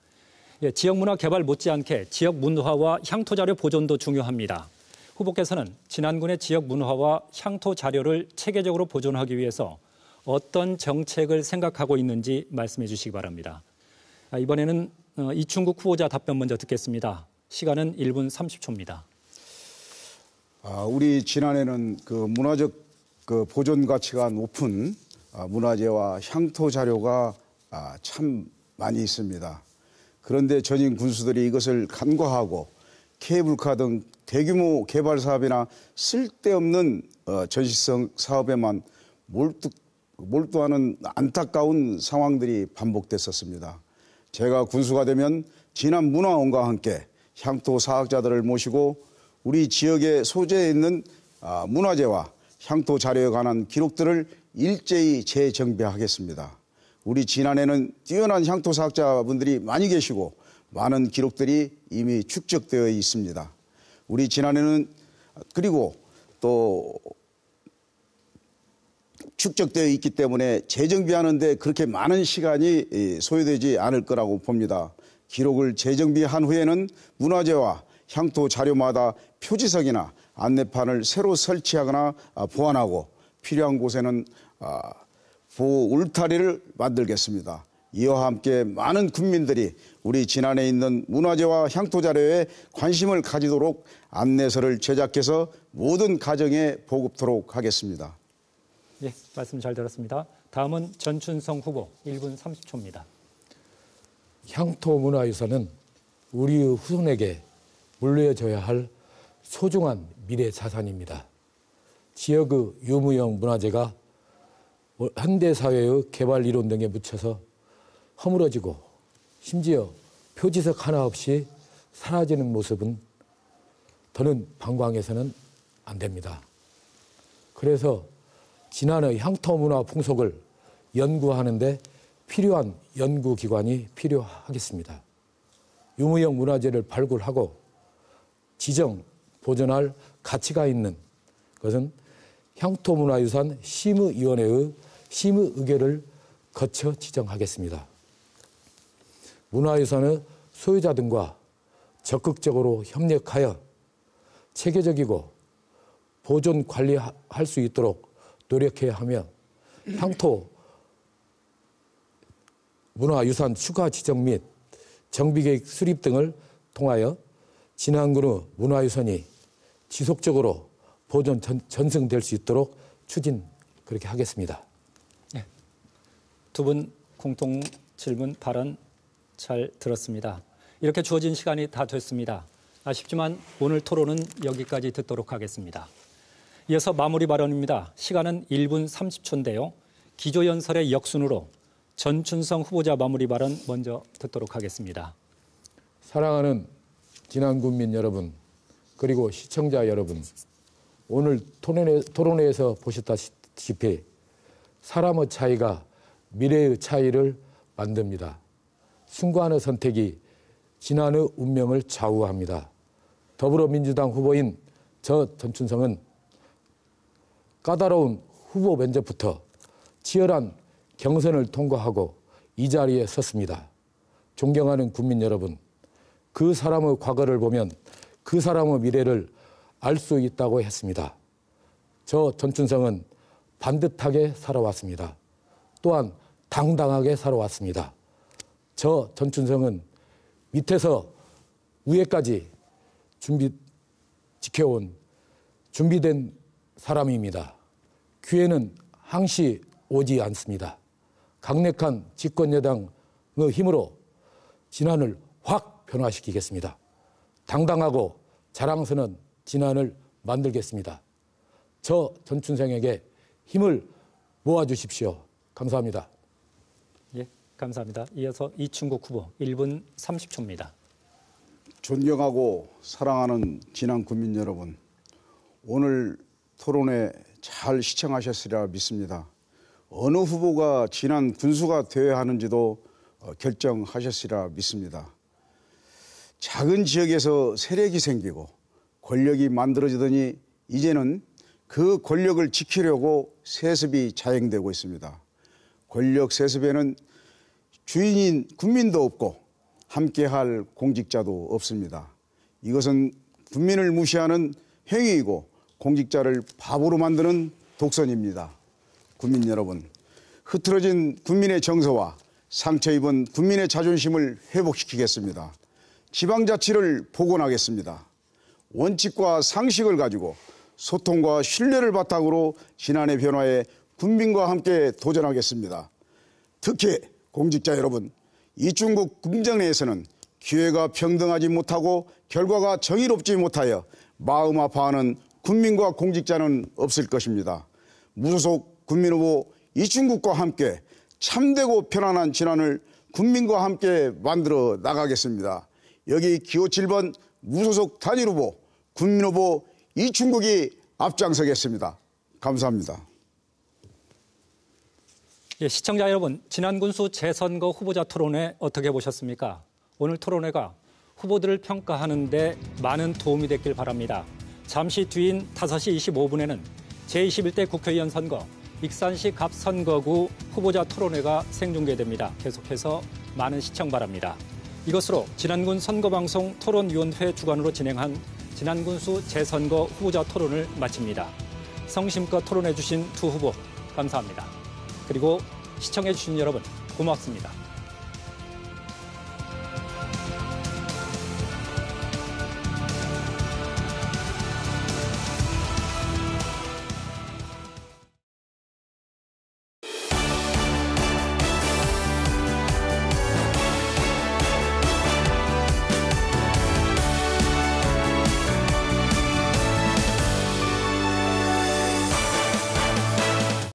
예, 지역문화 개발 못지않게 지역 문화와 향토 자료 보존도 중요합니다. 후보께서는 진안군의 지역 문화와 향토 자료를 체계적으로 보존하기 위해서 어떤 정책을 생각하고 있는지 말씀해 주시기 바랍니다. 이번에는 이충국 후보자 답변 먼저 듣겠습니다. 시간은 1분 30초입니다. 우리 진안에는 그 문화적 그 보존 가치가 높은 문화재와 향토 자료가 참 많이 있습니다. 그런데 전임 군수들이 이것을 간과하고 케이블카 등 대규모 개발 사업이나 쓸데없는 전시성 사업에만 몰두하는 안타까운 상황들이 반복됐었습니다. 제가 군수가 되면 진안 문화원과 함께 향토 사학자들을 모시고 우리 지역에 소재해 있는 문화재와 향토 자료에 관한 기록들을 일제히 재정비하겠습니다. 우리 진안에는 뛰어난 향토 사학자분들이 많이 계시고 많은 기록들이 이미 축적되어 있습니다. 우리 진안에는 그리고 또 축적되어 있기 때문에 재정비하는데 그렇게 많은 시간이 소요되지 않을 거라고 봅니다. 기록을 재정비한 후에는 문화재와 향토 자료마다 표지석이나 안내판을 새로 설치하거나 보완하고 필요한 곳에는 보호 울타리를 만들겠습니다. 이와 함께 많은 국민들이 우리 진안에 있는 문화재와 향토 자료에 관심을 가지도록 안내서를 제작해서 모든 가정에 보급토록 하겠습니다. 예, 말씀 잘 들었습니다. 다음은 전춘성 후보 1분 30초입니다. 향토 문화유산은 우리의 후손에게 물려줘야 할 소중한 미래 자산입니다. 지역의 유무형 문화재가 현대사회의 개발 이론 등에 묻혀서 허물어지고 심지어 표지석 하나 없이 사라지는 모습은 더는 방광해서는 안 됩니다. 그래서 진안의 향토 문화 풍속을 연구하는 데 필요한 연구기관이 필요하겠습니다. 유무형 문화재를 발굴하고 지정, 보존할 가치가 있는 것은 향토문화유산 심의위원회의 심의 의결을 거쳐 지정하겠습니다. 문화유산의 소유자 등과 적극적으로 협력하여 체계적이고 보존 관리할 수 있도록 노력해야 하며 향토 문화유산 추가 지정 및 정비계획 수립 등을 통하여 진안군의 문화유산이 지속적으로 보존 전승될 수 있도록 그렇게 하겠습니다. 네. 두 분 공통 질문 발언 잘 들었습니다. 이렇게 주어진 시간이 다 됐습니다. 아쉽지만 오늘 토론은 여기까지 듣도록 하겠습니다. 이어서 마무리 발언입니다. 시간은 1분 30초인데요. 기조연설의 역순으로 전춘성 후보자 마무리 발언 먼저 듣도록 하겠습니다. 사랑하는 진안군민 여러분, 그리고 시청자 여러분, 오늘 토론회에서 보셨다시피 사람의 차이가 미래의 차이를 만듭니다. 순간의 선택이 진안의 운명을 좌우합니다. 더불어민주당 후보인 저 전춘성은 까다로운 후보 면접부터 치열한 경선을 통과하고 이 자리에 섰습니다. 존경하는 국민 여러분, 그 사람의 과거를 보면 그 사람의 미래를 알 수 있다고 했습니다. 저 전춘성은 반듯하게 살아왔습니다. 또한 당당하게 살아왔습니다. 저 전춘성은 밑에서 위에까지 지켜온 준비된 사람입니다. 기회는 항시 오지 않습니다. 강력한 집권여당의 힘으로 진안을 확 변화시키겠습니다. 당당하고 자랑스러운 진안을 만들겠습니다. 저 전춘성에게 힘을 모아주십시오. 감사합니다. 예, 감사합니다. 이어서 이충국 후보 1분 30초입니다. 존경하고 사랑하는 진안 국민 여러분, 오늘 토론회 잘 시청하셨으리라 믿습니다. 어느 후보가 진안 군수가 되어야 하는지도 결정하셨으리라 믿습니다. 작은 지역에서 세력이 생기고 권력이 만들어지더니 이제는 그 권력을 지키려고 세습이 자행되고 있습니다. 권력 세습에는 주인인 국민도 없고 함께할 공직자도 없습니다. 이것은 국민을 무시하는 행위이고 공직자를 바보로 만드는 독선입니다. 국민 여러분, 흐트러진 국민의 정서와 상처 입은 국민의 자존심을 회복시키겠습니다. 지방자치를 복원하겠습니다. 원칙과 상식을 가지고 소통과 신뢰를 바탕으로 지난해 변화에 국민과 함께 도전하겠습니다. 특히 공직자 여러분, 이중국 군정 내에서는 기회가 평등하지 못하고 결과가 정의롭지 못하여 마음 아파하는 국민과 공직자는 없을 것입니다. 무소속 국민후보 이충국과 함께 참되고 편안한 진안을 국민과 함께 만들어 나가겠습니다. 여기 기호 7번 무소속 단일후보 국민후보 이충국이 앞장서겠습니다. 감사합니다. 예, 시청자 여러분, 지난군수 재선거 후보자 토론회 어떻게 보셨습니까? 오늘 토론회가 후보들을 평가하는 데 많은 도움이 됐길 바랍니다. 잠시 뒤인 5시 25분에는 제21대 국회의원 선거 익산시 갑선거구 후보자 토론회가 생중계됩니다. 계속해서 많은 시청 바랍니다. 이것으로 지난군 선거방송 토론위원회 주관으로 진행한 지난군수 재선거 후보자 토론을 마칩니다. 성심껏 토론해 주신 두 후보 감사합니다. 그리고 시청해 주신 여러분 고맙습니다.